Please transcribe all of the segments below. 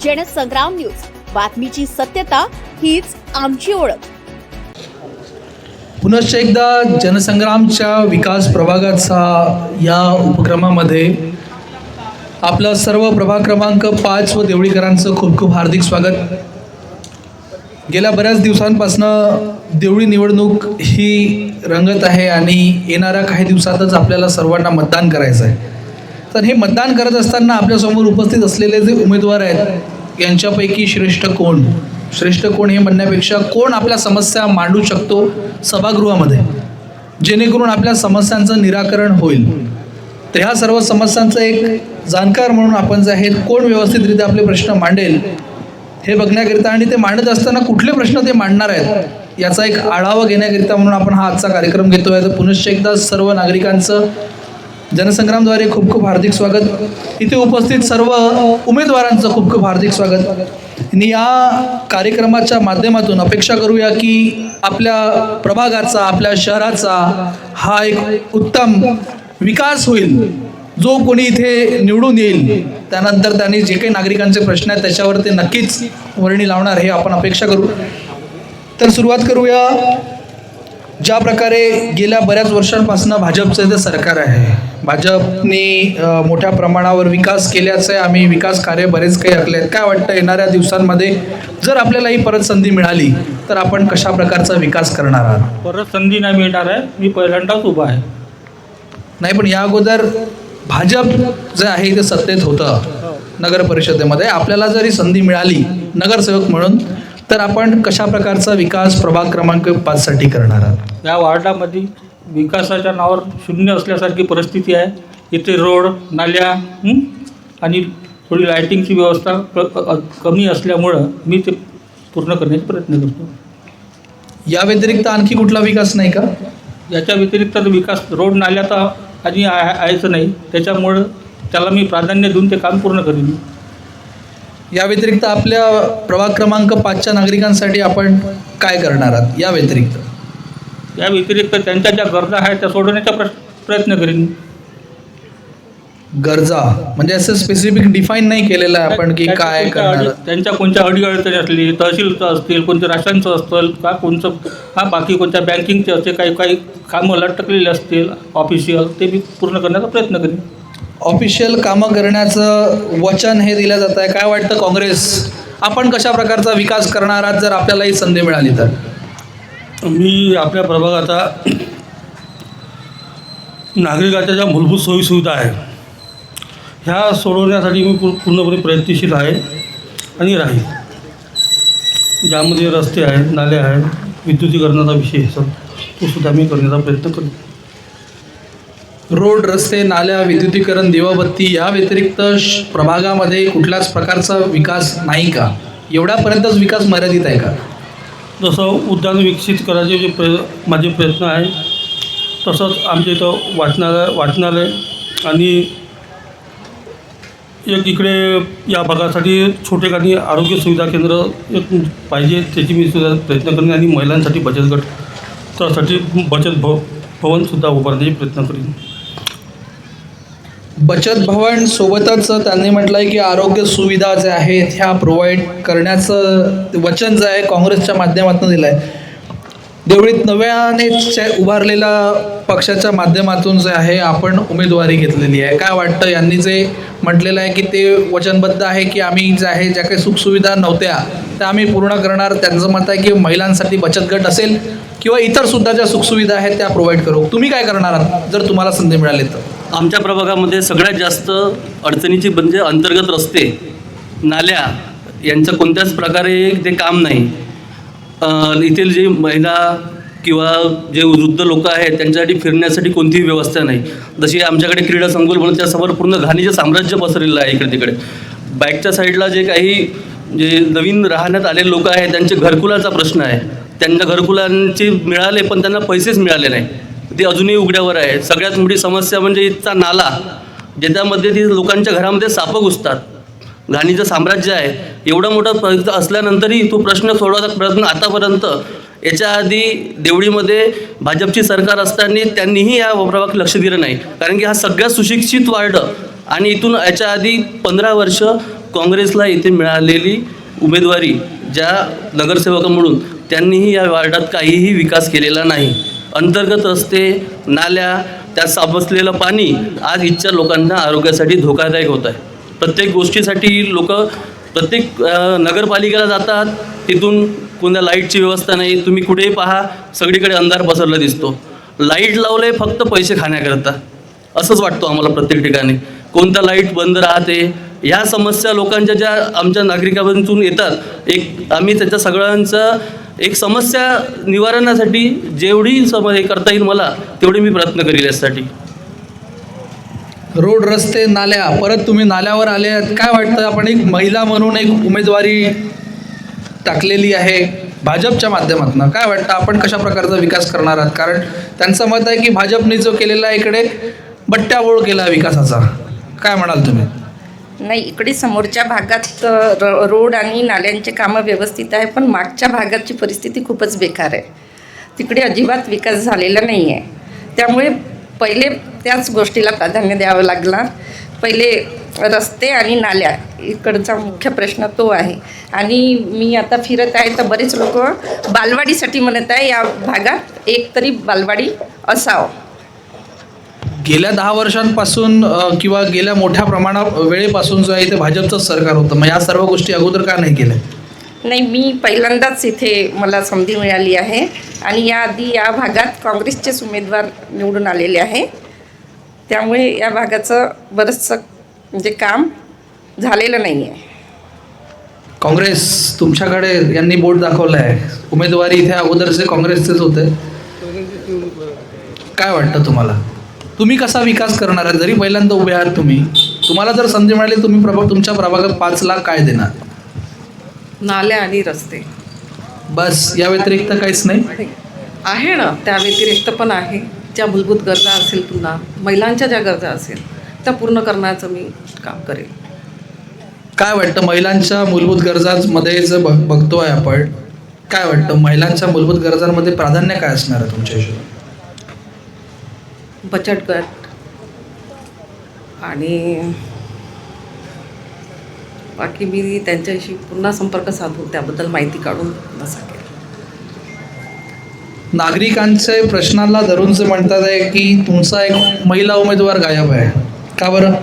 Jansangram news, बातमीची सत्यता हीच आमची ओळख. पुनश्च एकदा जनसंग्रामच्या विकास प्रभागाचा या उपक्रमामध्ये आपलं सर्व प्रभाग क्रमांक 5 व देवळीकरांचं खूप खूप हार्दिक स्वागत. गेल्या बऱ्याच दिवसांपासनं देवळी निवडणूक ही रंगत आहे आणि येणाऱ्या काही दिवसातच आपल्याला सर्वांना मतदान करायचं आहे. तर हे मतदान करत असताना आपल्यासमोर उपस्थित असलेले जे उमेदवार आहेत यांच्यापैकी श्रेष्ठ कोण हे म्हणण्यापेक्षा कोण आपल्या समस्या मांडू शकतो सभागृहामध्ये, जेणेकरून आपल्या समस्यांचं निराकरण होईल. तर ह्या सर्व समस्यांचं एक जाणकार म्हणून आपण जे आहेत कोण व्यवस्थितरित्या आपले प्रश्न मांडेल हे बघण्याकरिता आणि ते मांडत असताना कुठले प्रश्न ते मांडणार आहेत याचा एक आढावा घेण्याकरिता म्हणून आपण हा आजचा कार्यक्रम घेतो आहे. तर पुनश्च एकदा सर्व नागरिकांचं जनसंग्रामद्वारे खूप खूप हार्दिक स्वागत. इथे उपस्थित सर्व उमेदवारांचं खूप खूप हार्दिक स्वागत. आणि या कार्यक्रमाच्या माध्यमातून अपेक्षा करूया की आपल्या प्रभागाचा, आपल्या शहराचा हा एक उत्तम विकास होईल. जो कोणी इथे निवडून येईल त्यानंतर त्यांनी जे काही नागरिकांचे प्रश्न आहेत त्याच्यावर ते नक्कीच वर्णी लावणार हे आपण अपेक्षा करू. तर सुरुवात करूया. ज्या प्रकारे गेल्या बऱ्याच वर्षांपासून भाजपचं जे सरकार आहे, भाजपने मोठ्या प्रमाणावर विकास केल्याचं आम्ही विकास कार्य बरेच काही ऐकले आहेत. काय वाटतं येणाऱ्या दिवसांमध्ये जर आपल्याला ही परत संधी मिळाली तर आपण कशा प्रकारचा विकास करणार आहात? परत संधी नाही मिळणार आहे, मी पहिल्यांदाच उभा आहे. नाही, पण या अगोदर भाजप जे आहे ते सत्तेत होतं नगर परिषदेमध्ये. आपल्याला जरी संधी मिळाली नगरसेवक म्हणून तर आपण कशा प्रकारचा विकास प्रभाग क्रमांक 5 साठी करणार आहात? या वार्डामध्ये विकासाच्या नावावर शून्य असल्यासारखी परिस्थिती आहे. इथे रोड, नाल्या आणि थोडी लायटिंगची व्यवस्था कमी असल्यामुळं मी ते पूर्ण करण्याचा प्रयत्न करतो. या व्यतिरिक्त आणखी कुठला विकास नाही का? याच्या व्यतिरिक्त विकास रोड, नाल्या तर आधी यायचं नाही, त्याच्यामुळं त्याला मी प्राधान्य देऊन ते काम पूर्ण करेन. या व्यतिरिक्त आपल्या प्रभाग क्रमांक 5च्या नागरिकांसाठी आपण काय करणार आहात? या व्यतिरिक्त त्यांच्या ज्या गरजा आहेत त्या सोडवण्याचा प्रयत्न करेन. गरजा म्हणजे असं स्पेसिफिक डिफाईन नाही केलेलं आहे आपण की काय करणार. त्यांच्या कोणत्या अडीअडचणी असली, तहसीलचं असतील, कोणत्या राशांचं असतील का, कोणचं बाकी कोणत्या बँकिंगचे असते, काही कामं लटकलेले असतील ऑफिशियल, ते मी पूर्ण करण्याचा प्रयत्न करेन. ऑफिशियल कामं करण्याचं वचन हे दिलं जात आहे. काय वाटतं काँग्रेस, आपण कशा प्रकारचा विकास करणार आहात जर आपल्याला ही संधी मिळाली तर? मी आपल्या प्रभागाचा नागरिकाच्या ज्या मूलभूत सोयीसुविधा आहे ह्या सोडवण्यासाठी मी पूर्णपणे प्रयत्नशील आहे आणि राहील. ज्यामध्ये रस्ते आहेत, नाले आहेत, विद्युतीकरणाचा विषय तो सुद्धा मी करण्याचा प्रयत्न करेन. रोड, रस्ते, नाल्या, विद्युतीकरण, दिवाबत्ती या व्यतिरिक्त प्रभागामध्ये कुठल्याच प्रकारचा विकास नाही का? एवढ्यापर्यंतच विकास मर्यादित आहे का? जसं उद्यान विकसित करायचे जे माझे प्रयत्न आहे तसंच आमच्या इथं वाचनालय आणि एक इकडे या भागासाठी छोटे काही आरोग्य सुविधा केंद्र एक पाहिजे, त्याची मी सुद्धा प्रयत्न करेन. आणि महिलांसाठी बचत गट, त्यासाठी बचत भवनसुद्धा उभारण्याचे प्रयत्न करेन. बचत भवन सोबतच त्यांनी म्हटलं आहे की आरोग्य सुविधा ज्या आहेत ह्या प्रोव्हाइड करण्याचं वचन जे आहे काँग्रेसच्या माध्यमातून दिलं आहे. देवळीत नव्याने उभारलेल्या पक्षाच्या माध्यमातून जे आहे आपण उमेदवारी घेतलेली आहे. काय वाटतं, यांनी जे म्हटलेलं आहे की ते वचनबद्ध आहे की आम्ही जे आहे ज्या काही सुखसुविधा नव्हत्या त्या आम्ही पूर्ण करणार. त्यांचं मत आहे की महिलांसाठी बचत गट असेल किंवा इतर सुद्धा ज्या सुखसुविधा आहेत त्या प्रोव्हाइड करू. तुम्ही काय करणार आहात जर तुम्हाला संधी मिळाली तर? आमच्या प्रभागामध्ये सगळ्यात जास्त अडचणीची म्हणजे अंतर्गत रस्ते, नाल्या यांचं कोणत्याच प्रकारे ते काम नाही. येथील जे महिला किंवा जे वृद्ध लोक आहेत त्यांच्यासाठी फिरण्यासाठी कोणतीही व्यवस्था नाही. जशी आमच्याकडे क्रीडा संकुल म्हणून त्यासमोर पूर्ण घाणीचं साम्राज्य पसरलेलं आहे. इकडे तिकडे बॅकच्या साईडला जे काही जे नवीन राहण्यात आलेले लोक आहेत त्यांचे घरकुलाचा प्रश्न आहे. त्यांना घरकुलांचे मिळाले पण त्यांना पैसेच मिळाले नाही, ते अजूनही उघड्यावर आहे. सगळ्यात मोठी समस्या म्हणजे इथचा नाला, ज्याच्यामध्ये ती लोकांच्या घरामध्ये सापं घुसतात. घाणीचं साम्राज्य आहे. एवढा मोठा असल्यानंतरही तो प्रश्न सोडवायचा प्रयत्न आतापर्यंत याच्या आधी देवळीमध्ये भाजपची सरकार असताना त्यांनीही या प्रभागात लक्ष दिलं नाही, कारण की हा सगळ्यात सुशिक्षित वार्ड आणि इथून याच्या आधी 15 वर्ष काँग्रेसला इथे मिळालेली उमेदवारी ज्या नगरसेवक म्हणून त्यांनीही या वार्डात काहीही विकास केलेला नाही. अंतर्गत रस्ते, नाल्या, त्यात सापसलेलं पाणी आज इथच्या लोकांना आरोग्यासाठी धोकादायक होत आहे. प्रत्येक गोष्टीसाठी लोक प्रत्येक नगरपालिकेला जातात, तिथून कोणत्या लाईटची व्यवस्था नाही. तुम्ही कुठेही पहा, सगळीकडे अंधार पसरला दिसतो. लाईट लावले फक्त पैसे खाण्याकरता, असंच वाटतं आम्हाला प्रत्येक ठिकाणी. कोणता लाईट बंद राहते, ह्या समस्या लोकांच्या ज्या आमच्या नागरिकांतून येतात, आम्ही त्याच्या सगळ्यांचं एक समस्या निवारणासाठी जेवढी हे करता येईल मला तेवढी मी प्रयत्न करेल यासाठी. रोड, रस्ते, नाल्या, परत तुम्ही नाल्यावर आले आहात. काय वाटतं, आपण एक महिला म्हणून एक उमेदवारी टाकलेली आहे भाजपच्या माध्यमातून, काय वाटतं आपण कशा प्रकारचा विकास करणार आहात? कारण त्यांचं मत आहे की भाजपने जो केलेला इकडे बट्ट्याबोळ केला विकासाचा, काय म्हणाल तुम्ही? नाही, इकडे समोरच्या भागात रोड आणि नाल्यांचे कामं व्यवस्थित आहे, पण मागच्या भागाची परिस्थिती खूपच बेकार आहे. तिकडे अजिबात विकास झालेला नाही आहे. त्यामुळे पहिले त्याच गोष्टीला प्राधान्य द्यावं लागलं. पहिले रस्ते आणि नाल्या, इकडचा मुख्य प्रश्न तो आहे. आणि मी आता फिरत आहे तर बरेच लोक बालवाडीसाठी म्हणत आहे, या भागात एक तरी बालवाडी असावं. गेल्या 10 वर्षांपासून किंवा गेल्या मोठ्या वेळेपासून जो आहे इथे भाजपचंच सरकार होतं, मग या सर्व गोष्टी अगोदर का नाही केल्या? नाही, मी पहिल्यांदाच इथे मला संधी मिळाली आहे आणि याआधी या भागात काँग्रेसचेच उमेदवार निवडून आलेले आहे. त्यामुळे या भागाचं बरंचसं म्हणजे काम झालेलं नाही आहे. काँग्रेस तुमच्याकडे यांनी बोट दाखवलं आहे, उमेदवारी इथे अगोदरचे काँग्रेसचेच होते. काय वाटतं तुम्हाला, तुम्ही कसा विकास करणार आहे? जरी पहिल्यांदा उभे आहात तुम्हाला जर संधी मिळाली, तुम्ही तुमच्या प्रभागात 5 लाख काय देणार? नाल्या आणि रस्ते बस, या व्यतिरिक्त काहीच नाही आहे ना. त्या व्यतिरिक्त पण आहे, ज्या मूलभूत गरजा असेल, पुन्हा महिलांच्या ज्या गरजा असेल त्या पूर्ण करण्याचं मी काम करेन. काय वाटतं, महिलांच्या मूलभूत गरजांमध्ये जर बघतोय आपण, काय वाटतं महिलांच्या मूलभूत गरजांमध्ये प्राधान्य काय असणार आहे तुमच्या हिशोबाने? बचत गट आणि बाकी मी त्यांच्याशी पुन्हा संपर्क साधून त्याबद्दल माहिती काढून सांगेल. नागरिकांचे प्रश्नाला धरून जे म्हणतात आहे की तुमचा एक महिला उमेदवार गायब आहे, का बरं?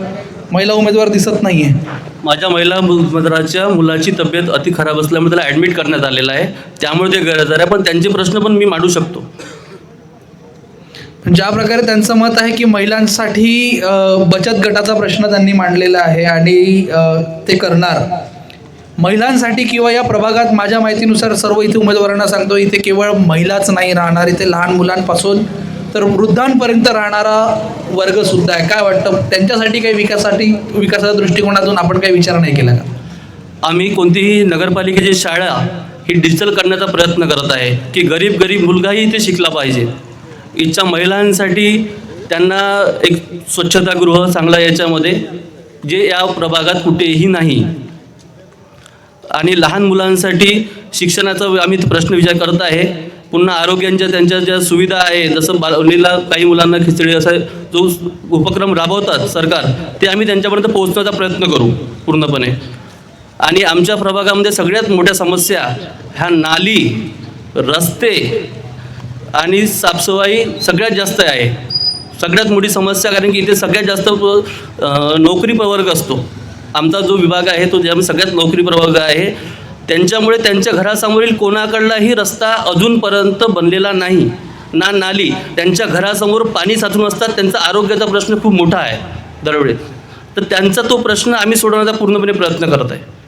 महिला उमेदवार दिसत नाही आहे. माझ्या महिला उमेदवाराच्या मुलाची तब्येत अति खराब असल्यामुळे त्याला ॲडमिट करण्यात आलेलं आहे, त्यामुळे ते गरज आहे. पण त्यांचे प्रश्न पण मी मांडू शकतो. ज्या प्रकारे त्यांचं मत आहे की महिलांसाठी बचत गटाचा प्रश्न त्यांनी मांडलेला आहे आणि ते करणार. महिलांसाठी किंवा या प्रभागात माझ्या माहितीनुसार सर्व इथे उमेदवारांना सांगतो, इथे केवळ महिलाच नाही राहणार, इथे लहान मुलांपासून तर वृद्धांपर्यंत राहणारा वर्गसुद्धा आहे. काय वाटतं, त्यांच्यासाठी काही विकासाच्या दृष्टिकोनातून आपण काही विचार नाही केला का? आम्ही कोणतीही नगरपालिकेची शाळा ही डिजिटल करण्याचा प्रयत्न करत आहे की गरीब मुलगाही इथे शिकला पाहिजे. इथच्या महिलांसाठी त्यांना एक स्वच्छतागृह चांगला याच्यामध्ये जे या प्रभागात कुठेही नाही. आणि लहान मुलांसाठी शिक्षणाचा आम्ही प्रश्न विचार करत आहे. पुन्हा आरोग्यांच्या त्यांच्या ज्या सुविधा आहे, जसं बालवणीला काही मुलांना खिचडी असा जो उपक्रम राबवतात सरकार, ते आम्ही त्यांच्यापर्यंत पोहोचण्याचा प्रयत्न करू पूर्णपणे. आणि आमच्या प्रभागामध्ये सगळ्यात मोठ्या समस्या ह्या नाली, रस्ते आणि साफसफाई सगळ्यात जास्त आहे. सगळ्यात मोठी समस्या, कारण की इथे सगळ्यात जास्त नोकरी प्रवर्ग असतो. आमचा जो विभाग आहे तो ज्यामध्ये सगळ्यात नोकरी प्रवर्ग आहे, त्यांच्यामुळे त्यांच्या घरासमोरील कोणाकडलाही रस्ता अजूनपर्यंत बनलेला नाही ना नाली. त्यांच्या घरासमोर पाणी साचून असतात. त्यांचा आरोग्याचा प्रश्न खूप मोठा आहे दरवेळेस. तर त्यांचा तो प्रश्न आम्ही सोडवण्याचा पूर्णपणे प्रयत्न करत आहे.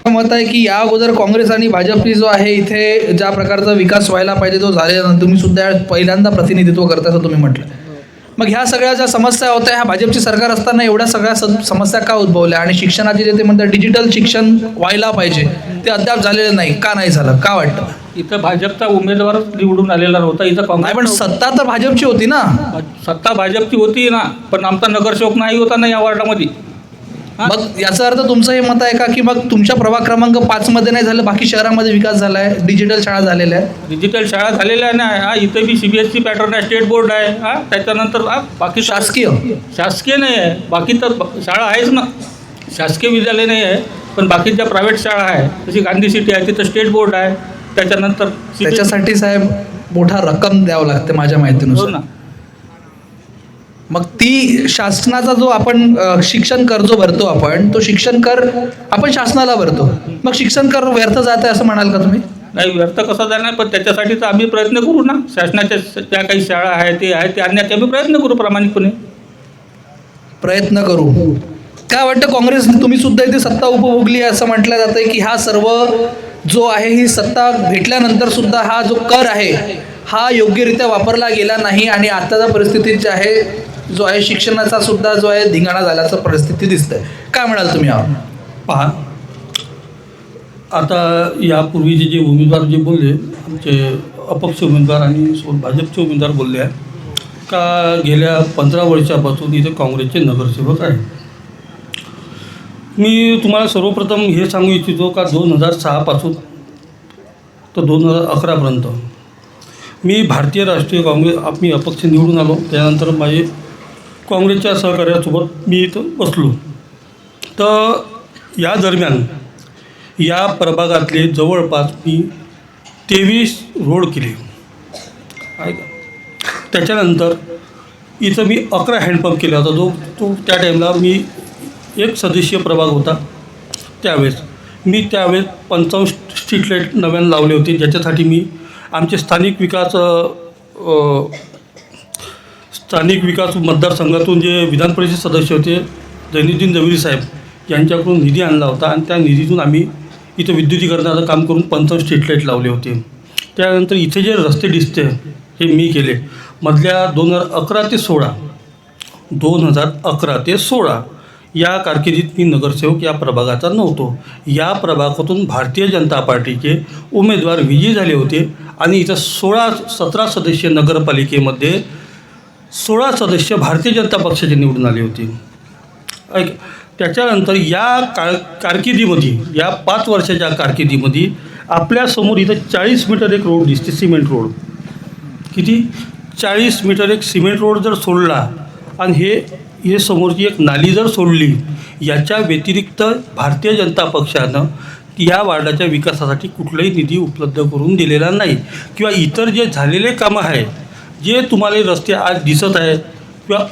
मत आहे की या अगोदर काँग्रेस आणि भाजपनी जो आहे इथे ज्या प्रकारचा विकास व्हायला पाहिजे तो झालेला नाही. तुम्ही सुद्धा पहिल्यांदा प्रतिनिधित्व करता असं तुम्ही म्हटलं. मग ह्या सगळ्या ज्या समस्या होत्या, ह्या भाजपची सरकार असताना एवढ्या सगळ्या समस्या का उद्भवल्या? आणि शिक्षणाचे जे ते म्हणतात डिजिटल शिक्षण व्हायला पाहिजे, ते अद्याप झालेलं नाही, का नाही झालं, का वाटतं? इथं भाजपचा उमेदवार निवडून आलेला नव्हता. इथं नाही, काँग्रेस पण सत्ता तर भाजपची होती ना. सत्ता भाजपची होती ना, पण आमचा नगरसेवक नाही होता ना या वार्डामध्ये. मग याचा अर्थ तुमचं हे मत आहे का की मग तुमच्या प्रभाग क्रमांक 5 मध्ये नाही झालं, बाकी शहरामध्ये विकास झाला आहे, डिजिटल शाळा झालेल्या आहेत? डिजिटल शाळा झालेल्या नाही. इथे बी CBSE पॅटर्न आहे, स्टेट बोर्ड आहे. त्याच्यानंतर बाकी शासकीय शासकीय नाही आहे. बाकी तर शाळा आहेच ना, शासकीय विद्यालय नाही आहे. पण बाकीच्या प्रायव्हेट शाळा आहे, जशी गांधी सिटी आहे तिथं स्टेट बोर्ड आहे. त्याच्यानंतर त्याच्यासाठी साहेब मोठा रक्कम द्यावं लागते माझ्या हो माहितीनुसार. ना. मग ती शासनाचा जो आपण शिक्षण कर जो भरतो आपण, तो शिक्षण कर आपण शासनाला भरतो, मग शिक्षण कर व्यर्थ जात आहे असं म्हणाल का तुम्ही? नाही, व्यर्थ कसा जाणार, पण त्याच्यासाठी तर आम्ही प्रयत्न करू ना. शासनाच्या ज्या काही शाळा आहे ते आणण्याचे आम्ही प्रयत्न करू प्रामाणिकपणे. प्रयत्न करू. काय वाटतं काँग्रेस, तुम्ही सुद्धा इथे सत्ता उपभोगली आहे असं म्हटलं जातंय की हा सर्व जो आहे ही सत्ता भेटल्यानंतर सुद्धा हा जो कर आहे हा योग्यरित्या वापरला गेला नाही आणि आताच्या परिस्थितीत जे आहे जो आहे शिक्षणाचा सुद्धा जो आहे धिंगाणा झाल्याचं परिस्थिती दिसतंय. काय म्हणाल तुम्ही यावर? पहा, आता यापूर्वीचे जे उमेदवार जे बोलले, आमचे अपक्ष उमेदवार आणि भाजपचे उमेदवार बोलले आहे का गेल्या 15 वर्षापासून इथे काँग्रेसचे नगरसेवक आहे. मी तुम्हाला सर्वप्रथम हे सांगू इच्छितो का 2006 पासून तर 2011पर्यंत मी भारतीय राष्ट्रीय काँग्रेस मी अपक्ष निवडून आलो. त्यानंतर माझे काँग्रेसच्या सहकार्यासोबत मी इथं बसलो. तर या दरम्यान या प्रभागातले जवळपास मी 23 रोड केले आहे का. त्याच्यानंतर इथं मी 11 हँडपंप केला होता. तो त्या टाईमला मी एक सदस्यीय प्रभाग होता. त्यावेळेस 55 स्ट्रीट लाईट नव्यानं लावले होते, ज्याच्यासाठी मी आमचे स्थानिक विकास मतदारसंघातून जे विधान परिषद सदस्य होते जैनुद्दीन जविरी साहेब यांच्याकडून निधी आणला होता आणि त्या निधीतून आम्ही इथं विद्युतीकरणाचं काम करून 55 स्ट्रीट लाईट लावले होते. त्यानंतर इथे जे रस्ते दिसते हे मी केले. मधल्या 2011 ते 16 या कारकिर्दीत मी नगरसेवक या प्रभागाचा नव्हतो. या प्रभागातून भारतीय जनता पार्टीचे उमेदवार विजयी झाले होते आणि इथं 17 सदस्य नगरपालिकेमध्ये 16 सदस्य भारतीय जनता पक्षाचे निवडून आले होते. त्याच्यानंतर या कारकिर्दीमध्ये या 5 वर्षाच्या कारकिर्दीमध्ये आपल्यासमोर इथं 40 मीटर एक रोड दिसते, सिमेंट रोड. किती? 40 मीटर एक सिमेंट रोड जर सोडला आणि हे समोरची एक नाली जर सोडली, याच्या व्यतिरिक्त भारतीय जनता पक्षानं या वार्डाच्या विकासासाठी कुठलाही निधी उपलब्ध करून दिलेला नाही. किंवा इतर जे झालेले कामं आहे, जे तुम्हाला रस्ते आज दिसत आहे किंवा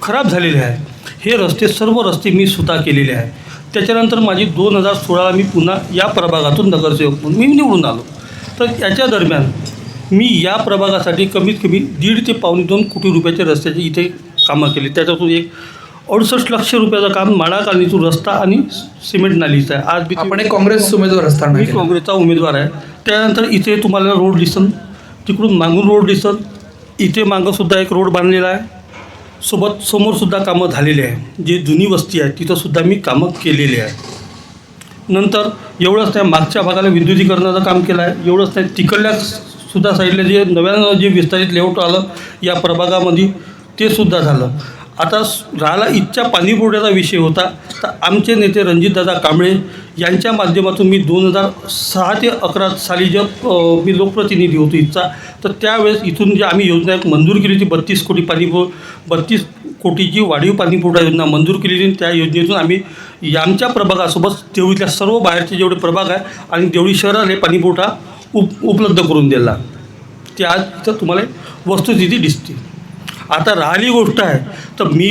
खराब झालेले आहे, हे रस्ते सर्व रस्ते मी स्वतः केलेले आहे. त्याच्यानंतर माझी 2016 मी पुन्हा या प्रभागातून नगरसेवक म्हणून मी निवडून आलो. तर याच्या दरम्यान मी या प्रभागासाठी कमीत कमी 1.5 ते 2 कोटी रुपयाचे रस्त्याचे इथे कामं केली. त्याच्यातून एक 68 लाख रुपयाचं काम माळा कॉलनीतून रस्ता आणि सिमेंट नालीचं आहे. आज आपण एक काँग्रेस उमेदवार असताना मी काँग्रेसचा उमेदवार आहे. त्यानंतर इथे तुम्हाला रोड दिसन, तिकडून मागून रोड दिसन, इथे मागंसुद्धा एक रोड बांधलेला आहे. समोरसुद्धा कामं झालेली आहे. जे जुनी वस्ती आहे तिथंसुद्धा मी कामं केलेली आहे. नंतर एवढंच नाही, मागच्या भागाला विद्युतीकरणाचं काम केलं आहे. एवढंच नाही, तिकडल्या सुद्धा साईडला जे नव्यानं जे विस्तारित लेआउट आलं या प्रभागामध्ये ते सुद्धा झालं. आता राहिला इथच्या पाणीपुरवठ्याचा विषय होता. तर आमचे नेते रणजितदादा कांबळे यांच्या माध्यमातून मी 2006 ते 11 साली जर मी लोकप्रतिनिधी होतो इथचा, तर त्यावेळेस इथून जे आम्ही योजना मंजूर केली होती 32 कोटीची वाढीव पाणीपुरवठा योजना मंजूर केली होती. त्या योजनेतून आम्ही आमच्या प्रभागासोबत देवळीतल्या सर्व बाहेरचे जेवढे प्रभाग आहे आणि देवळी शहराला हे पाणीपुरवठा उपलब्ध करून दिला. ते आज इथं तुम्हाला वस्तुस्थिती दिसते. आता राहिली गोष्ट आहे तर मी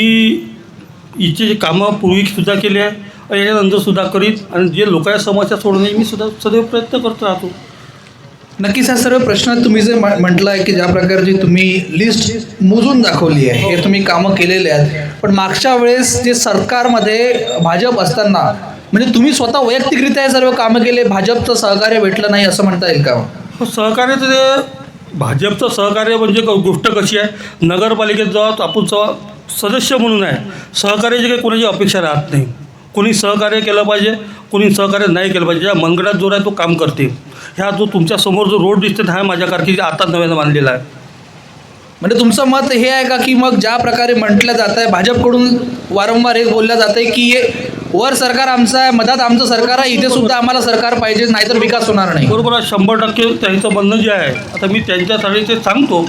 इथे जे कामं पूर्वीसुद्धा केले आहे, याच्यानंतरसुद्धा करीत आणि जे लोकांच्या समस्या सोडण्याचे मी सुद्धा सदैव प्रयत्न करत राहतो. नक्कीच हा सर्व प्रश्न तुम्ही जे म्हटलं आहे की ज्या प्रकारची तुम्ही लिस्ट मोजून दाखवली आहे, हे तुम्ही कामं केलेले आहेत. पण मागच्या वेळेस जे सरकारमध्ये भाजप असताना म्हणजे तुम्ही स्वतः वैयक्तिकरित्या हे सर्व कामं केले, भाजपचं सहकार्य भेटलं नाही असं म्हणता येईल का? सहकार्य ते भाजपचं सहकार्य म्हणजे गोष्ट कशी आहे, नगरपालिकेत जेव्हा आपण सदस्य म्हणून आहे, सहकार्याची काही कोणाची अपेक्षा राहत नाही. कोणी सहकार्य केलं पाहिजे, कोणी सहकार्य नाही केलं पाहिजे. ज्या मनगडात जोर आहे तो काम करते. ह्या जो तुमच्यासमोर जो रोड दिसते हा माझ्या कारकिर्दीत आता नव्यानं बांधलेला आहे. म्हणजे तुमचं मत हे आहे का की मग ज्या प्रकारे म्हटलं जात आहे भाजपकडून वारंवार हे बोललं जात आहे की वर सरकार आमचं आहे, मधात आमचं सरकार आहे, इथे सुद्धा आम्हाला सरकार पाहिजे, नाहीतर विकास होणार नाही. बरोबर आहे, 100% त्यांचं म्हणणं जे आहे, आता मी त्यांच्यासाठी ते सांगतो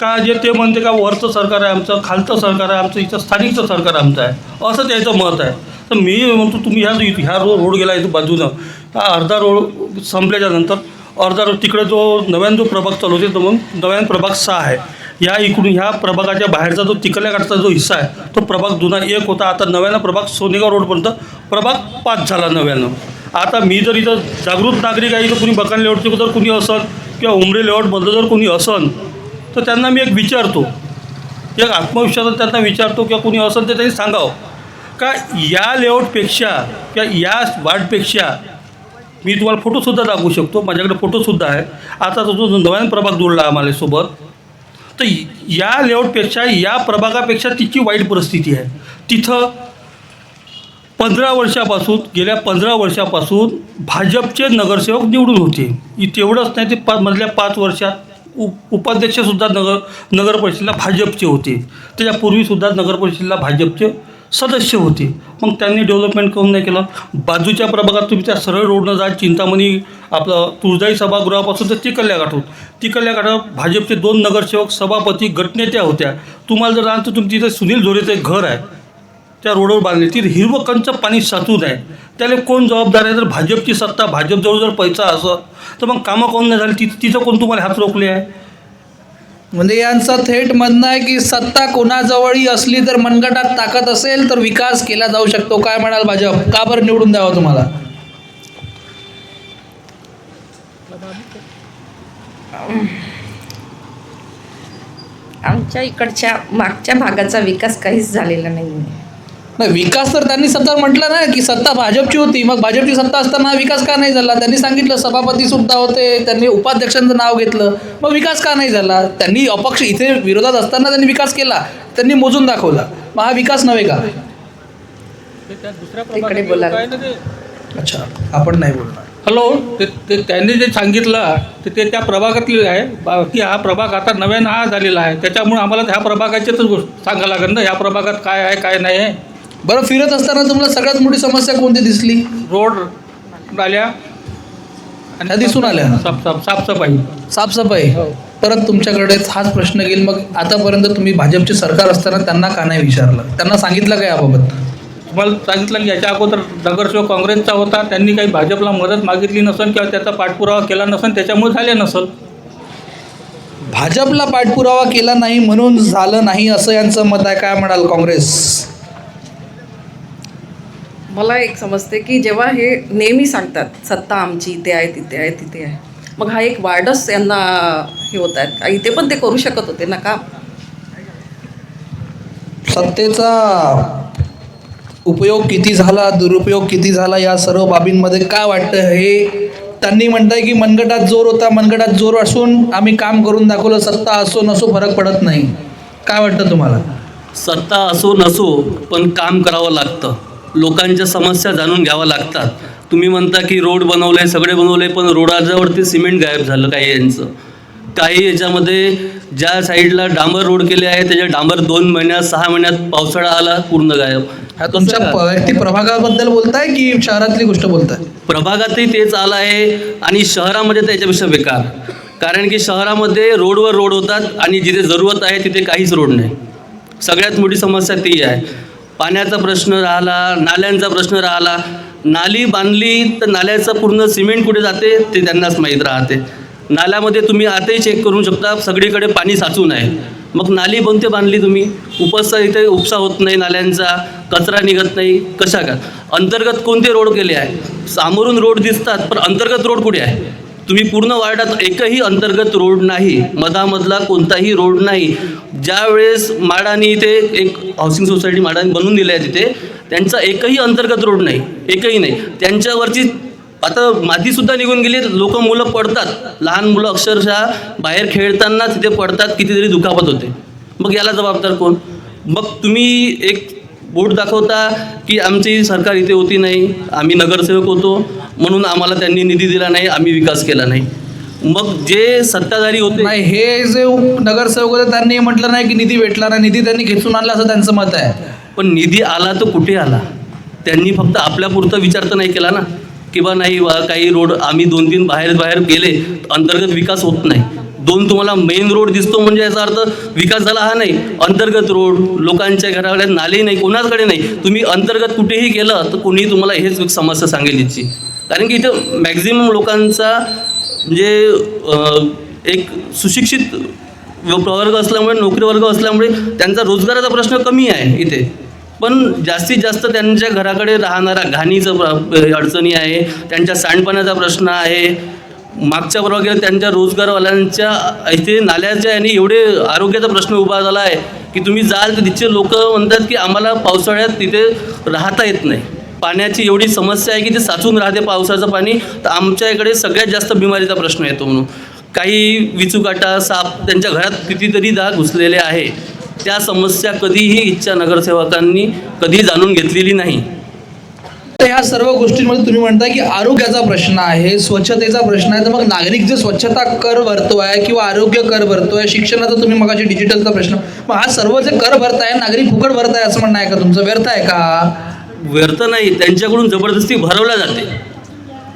का जे ते म्हणते का वरचं सरकार आहे आमचं, खालचं सरकार आहे आमचं, इथं स्थानिकचं सरकार आमचं आहे, असं त्याचं मत आहे. तर मी म्हणतो तुम्ही ह्या रोड गेला इथं बाजूनं, हा अर्धा रोड संपल्याच्या नंतर अर्धा रोड तिकडे जो नव्यानं जो प्रभाग चालू होते, तो मग नव्यानं प्रभाग 6 आहे. या इकडून ह्या प्रभागाच्या बाहेरचा जो तिकडल्याकडचा जो हिस्सा आहे तो प्रभाग जुना 1 होता. आता नव्यानं प्रभाग सोनेगाव रोडपर्यंत प्रभाग 5 झाला नव्यानं. आता मी जर इथं जागृत नागरिक आहे, इथं कुणी बकान लेआउटचे जर कुणी असन किंवा उमरे लेआउटमधलं जर कुणी असन तर त्यांना मी एक विचारतो, एक आत्मविश्वासात त्यांना विचारतो किंवा कुणी असेल तर त्यांनी सांगावं का या लेआउटपेक्षा किंवा या वार्डपेक्षा मी तुम्हाला फोटोसुद्धा दाखवू शकतो, माझ्याकडे फोटोसुद्धा आहे. आता तो जो नव्यानं प्रभाग जोडला आम्हाला सोबत, तर या लेआउटपेक्षा या प्रभागापेक्षा तिची वाईट परिस्थिती आहे. तिथं 15 वर्षापासून गेल्या 15 वर्षापासून भाजपचे नगरसेवक निवडून होते. तेवढंच नाही, ते मधल्या 5 वर्षात उपाध्यक्षसुद्धा नगर परिषदेला भाजपचे होते. त्याच्यापूर्वीसुद्धा नगर परिषदेला भाजपचे सदस्य होते. मग त्यांनी डेव्हलपमेंट करून नाही केलं. बाजूच्या प्रभागात तुम्ही त्या सरळ रोडनं जा, चिंतामणी आपलं तुळजाई सभागृहापासून तर तिकडल्या गाठात भाजपचे 2 नगरसेवक सभापती गटनेत्या होत्या. तुम्हाला जर जाणं तर तुमची इथं सुनील झोरेचं एक घर आहे, त्या रोडवर बांधले, तिथे हिरवं कंच पाणी साचून आहे. त्याला कोण जबाबदार आहे? जर भाजपची सत्ता, भाजपजवळ जर पैसा असं तर मग कामं कोण नाही झाली, तिथं कोण तुम्हाला हात रोखले आहे? म्हणजे यांचं थेट म्हणणं आहे की सत्ता कोणाजवळही असली तर मनगटात ताकद असेल तर विकास केला जाऊ शकतो. काय म्हणाल भाजप, का बरं निवडून द्यावं तुम्हाला? आमच्या इकडच्या मागच्या भागाचा विकास काहीच झालेला नाही आहे. नाही, विकास तर त्यांनी सत्ता म्हटलं ना की सत्ता भाजपची होती, मग भाजपची सत्ता असताना विकास का नाही झाला? त्यांनी सांगितलं सभापती सुद्धा होते, त्यांनी उपाध्यक्षांचं नाव घेतलं, मग विकास का नाही झाला? त्यांनी अपक्ष इथे विरोधात असताना त्यांनी विकास केला, त्यांनी मोजून दाखवला, मग हा विकास नव्हे का? तिकडे बोलायला अच्छा, आपण नाही बोलणार. हॅलो, ते त्यांनी जे सांगितलं ते त्या प्रभागातले आहे, की हा प्रभाग आता नव्यानं हा झालेला आहे, त्याच्यामुळे आम्हाला ह्या प्रभागाचीच गोष्ट सांगायला लागेल ना, ह्या प्रभागात काय आहे काय नाही आहे. बरं, फिरत असताना तुम्हाला सगळ्यात मोठी समस्या कोणती दिसली? रोड, नाल्या त्या दिसून आल्या. साफसफाई. साफसफाई. परत तुमच्याकडे हाच प्रश्न घेईल, मग आतापर्यंत तुम्ही भाजपचे सरकार असताना त्यांना का नाही विचारलं? त्यांना सांगितलं का याबाबत? तुम्हाला सांगितलं की याच्या अगोदर नगरसेवक काँग्रेसचा होता, त्यांनी काही भाजपला मदत मागितली नसेल किंवा त्याचा पाठपुरावा केला नसेल, त्याच्यामुळे झाले नसेल. भाजपला पाठपुरावा केला नाही म्हणून झालं नाही असं यांचं मत आहे. काय म्हणाल काँग्रेस? मला एक समजते की जेव्हा हे नेहमी सांगतात सत्ता आमची इथे आहे तिथे आहे तिथे आहे, मग हा एक वार्डच यांना हे होत आहेत. इथे पण ते करू शकत होते ना काम. सत्तेचा उपयोग किती झाला, दुरुपयोग किती झाला, या सर्व बाबींमध्ये काय वाटतं? हे त्यांनी म्हणताय की मनगटात जोर होता, मनगटात जोर असून आम्ही काम करून दाखवलं, सत्ता असो नसो फरक पडत नाही. काय वाटतं तुम्हाला? सत्ता असो नसो पण काम करावं लागतं, लोकांच्या समस्या जाणून घ्याव्या लागतात. तुम्ही म्हणता की रोड बनवले, सगळे बनवले, पण रोडाच्यावरती सिमेंट गायब झालं काही यांचं. काही याच्यामध्ये ज्या साईडला डांबर रोड केले आहे त्याच्या डांबर 2 महिन्यात 6 महिन्यात पावसाळा आला पूर्ण गायब. हा तुमच्या वैयक्तिक प्रभागाबद्दल बोलताय की शहरातली गोष्ट बोलताय? प्रभागातही तेच आलं आहे आणि शहरामध्ये तर याच्यापेक्षा बेकार. कारण की शहरामध्ये रोडवर रोड होतात आणि जिथे जरूरत आहे तिथे काहीच रोड नाही. सगळ्यात मोठी समस्या ती आहे. पाण्याचा प्रश्न राहिला, नाल्यांचा प्रश्न राहिला. नाली बांधली तर नाल्याचं पूर्ण सिमेंट कुठे जाते ते त्यांनाच माहीत राहते. नाल्यामध्ये तुम्ही आताही चेक करू शकता, सगळीकडे पाणी साचून आहे. मग नाली कोणते बांधली तुम्ही? इथे उपसा होत नाही, नाल्यांचा कचरा निघत नाही, कशा का? अंतर्गत कोणते रोड केले आहे? सामोरून रोड दिसतात पण अंतर्गत रोड कुठे आहे? तुम्ही पूर्ण वार्डात एकही अंतर्गत रोड नाही, मधामधला कोणताही रोड नाही. ज्या वेळेस माडानी इथे एक हाऊसिंग सोसायटी माडानी बनवून दिली आहे, तिथे त्यांचा एकही अंतर्गत रोड नाही, एकही नाही. त्यांच्यावरची आता मातीसुद्धा निघून गेली, लोक मुलं पडतात, लहान मुलं अक्षरशः बाहेर खेळताना तिथे पडतात, कितीतरी दुखापत होते. मग याला जबाबदार कोण? मग तुम्ही एक बोर्ड दाखवता की आमची सरकार इथे होती नाही, आम्ही नगरसेवक होतो म्हणून आम्हाला त्यांनी निधी दिला नाही, आम्ही विकास केला नाही. मग जे सत्ताधारी होते, नाही, हे जे नगरसेवक होते त्यांनी म्हटलं नाही की निधी भेटला नाही, निधी त्यांनी खेचून आणला असं त्यांचं मत आहे. पण निधी आला तर कुठे आला? त्यांनी फक्त आपल्यापुरता विचार तर नाही केला ना, किंवा नाही काही रोड आम्ही 2-3 बाहेर गेले, अंतर्गत विकास होत नाही. 2 तुम्हाला मेन रोड दिसतो म्हणजे याचा अर्थ विकास झाला हा नाही. अंतर्गत रोड, लोकांच्या घरावर नाले नाही, कोणाकडे नाही. तुम्ही अंतर्गत कुठेही गेलं तर कोणीही तुम्हाला हेच समस्या सांगेल इथची. कारण की इथं मॅक्झिमम लोकांचा म्हणजे एक सुशिक्षित प्रवर्ग असल्यामुळे, नोकरी वर्ग असल्यामुळे त्यांचा रोजगाराचा प्रश्न कमी आहे इथे. पण जास्तीत जास्त त्यांच्या घराकडे राहणारा घाणीचं अडचणी आहे, त्यांच्या सांडपाण्याचा प्रश्न आहे. मागच्या प्रभागात त्यांच्या रोजगारवाल्यांच्या इथे नाल्याच्या आणि एवढे आरोग्याचा प्रश्न उभा झाला आहे की तुम्ही जाल तर तिथचे लोक म्हणतात की आम्हाला पावसाळ्यात तिथे राहता येत नाही. पाण्याची एवढी समस्या आहे की ते साचून राहते पावसाचं पाणी. तर आमच्या इकडे सगळ्यात जास्त बिमारीचा प्रश्न येतो. म्हणून काही विचूकाटा, साप त्यांच्या घरात कितीतरी डाग घुसलेले आहे. त्या समस्या कधीही इथच्या नगरसेवकांनी कधी जाणून घेतलेली नाही. तर ह्या सर्व गोष्टींमध्ये तुम्ही म्हणताय की आरोग्याचा प्रश्न आहे, स्वच्छतेचा प्रश्न आहे, तर मग नागरिक जे स्वच्छता कर भरतोय किंवा आरोग्य कर भरतोय, शिक्षणाचा तुम्ही मगाशी डिजिटलचा प्रश्न, मग हा सर्व जे कर भरताय नागरिक फुकट भरताय असं म्हणणं आहे का तुमचं? व्यर्थ आहे का? व्यर्थ नाही, त्यांच्याकडून जबरदस्ती भरवल्या जाते.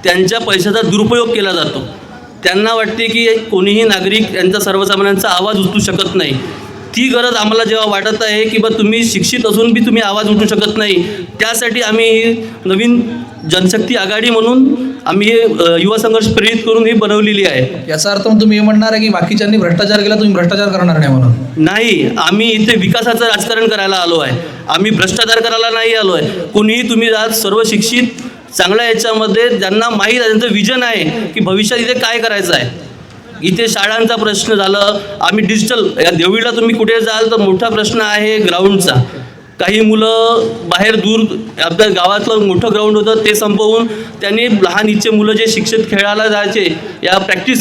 त्यांच्या पैशाचा दुरुपयोग केला जातो. त्यांना वाटते की कोणीही नागरिक यांचा, सर्वसामान्यांचा आवाज उचलू शकत नाही. ती गरज आम्हाला जेव्हा वाटत आहे की बा तुम्ही शिक्षित असून बी तुम्ही आवाज उठू शकत नाही, त्यासाठी आम्ही नवीन जनशक्ती आघाडी म्हणून आम्ही युवा संघर्ष प्रेरित करून ही बनवलेली आहे. याचा अर्थ मग तुम्ही हे म्हणणार आहे की बाकीच्यांनी भ्रष्टाचार केला, तुम्ही भ्रष्टाचार करणार नाही म्हणून? नाही, आम्ही इथे विकासाचं राजकारण करायला आलो आहे. आम्ही भ्रष्टाचार करायला नाही आलो आहे. कुणीही तुम्ही आज सर्व शिक्षित चांगल्या याच्यामध्ये ज्यांना माहीत आहे, त्यांचं विजन आहे की भविष्यात इथे काय करायचं आहे. इथे शाळांचा प्रश्न झालं, आम्ही डिजिटल या देवळीला तुम्ही कुठे जाल तर मोठा प्रश्न आहे ग्राउंडचा. काही मुलं बाहेर दूर आपल्या गावातलं मोठं ग्राउंड होतं ते संपवून त्यांनी लहान इच्छे मुलं जे शिक्षित खेळायला जायचे, या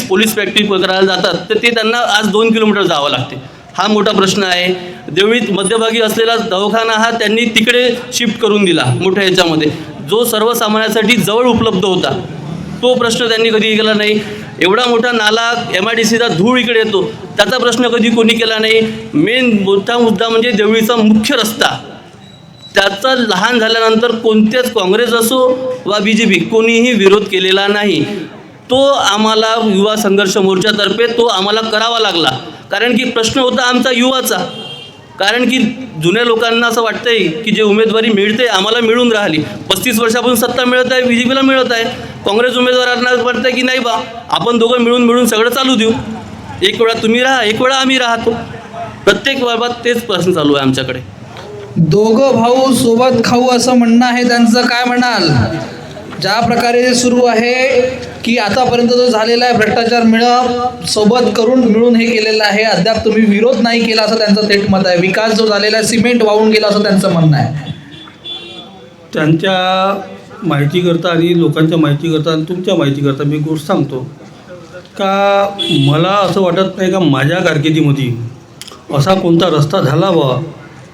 पोलीस प्रॅक्टिस करायला जातात, तर ते त्यांना आज 2 किलोमीटर जावं लागते. हा मोठा प्रश्न आहे. देवळीत मध्यभागी असलेला दवाखाना हा त्यांनी तिकडे शिफ्ट करून दिला मोठ्या याच्यामध्ये, जो सर्वसामान्यांसाठी जवळ उपलब्ध होता. तो प्रश्न त्यांनी कधी केला नाही. एवढा मोठा नाला MIDCचा धूळ इकडे येतो, त्याचा प्रश्न कधी कोणी केला नाही. मेन मोठा मुद्दा म्हणजे देवळीचा मुख्य रस्ता, त्याचा लहान झाल्यानंतर कोणत्याच काँग्रेस असो वा BJP कोणीही विरोध केलेला नाही. तो आम्हाला युवा संघर्ष मोर्चातर्फे तो आम्हाला करावा लागला. कारण की प्रश्न होता आमचा युवाचा. कारण की जुन्या लोकांना असं वाटतंय की जे उमेदवारी मिळते आम्हाला मिळून राहिली. 35 वर्षापासून सत्ता मिळत आहे, BJPला मिळत आहे. काँग्रेस उमेदवारांना वाटतं की नाही बा, आपण दोघं मिळून सगळं चालू देऊ. एक वेळा तुम्ही राहा, एक वेळा आम्ही राहतो. प्रत्येक बाबत तेच प्रश्न चालू आहे आमच्याकडे. दोघं भाऊ सोबत खाऊ असं म्हणणं आहे त्यांचं, काय म्हणाल? ज्या प्रकारे सुरू आहे की आतापर्यंत जो झालेला आहे भ्रष्टाचार सोबत करून मिळून हे केलेलं आहे, अद्याप तुम्ही विरोध नाही केला असं त्यांचं थेट मत आहे. विकास जो झालेला आहे सिमेंट वाहून गेला असं त्यांचं म्हणणं आहे. त्यांच्या माहितीकरता आणि लोकांच्या माहितीकरता आणि तुमच्या माहितीकरता मी गोष्ट सांगतो का, मला असं वाटत नाही का माझ्या कारकिर्दीमध्ये असा कोणता रस्ता झाला बा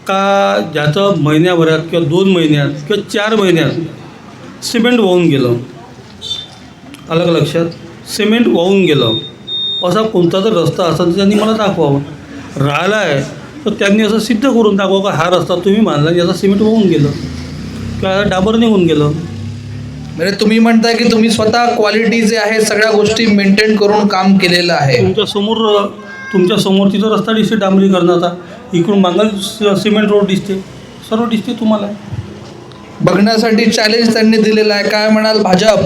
का ज्याचं महिन्याभरात किंवा 2 महिन्यात किंवा 4 महिन्यात सिमेंट वाहून गेलं. अलग लक्षात, सिमेंट वाहून गेलं असा कोणता जर रस्ता असेल तर त्यांनी मला दाखवावं. राहिला आहे तर त्यांनी असं सिद्ध करून दाखवा का हा रस्ता तुम्ही बांधला आणि याचा सिमेंट वाहून गेलं किंवा डाबर निघून गेलं. म्हणजे तुम्ही म्हणताय की तुम्ही स्वतः क्वालिटी जे आहे सगळ्या गोष्टी मेंटेन करून काम केलेलं आहे. तुमच्या समोर तिथं रस्ता दिसते डांबरीकरणाचा, इकडून मागं सिमेंट रोड दिसते, सर्व दिसते तुम्हाला. बघण्यासाठी चॅलेंज त्यांनी दिलेलं आहे. काय म्हणाल भाजप?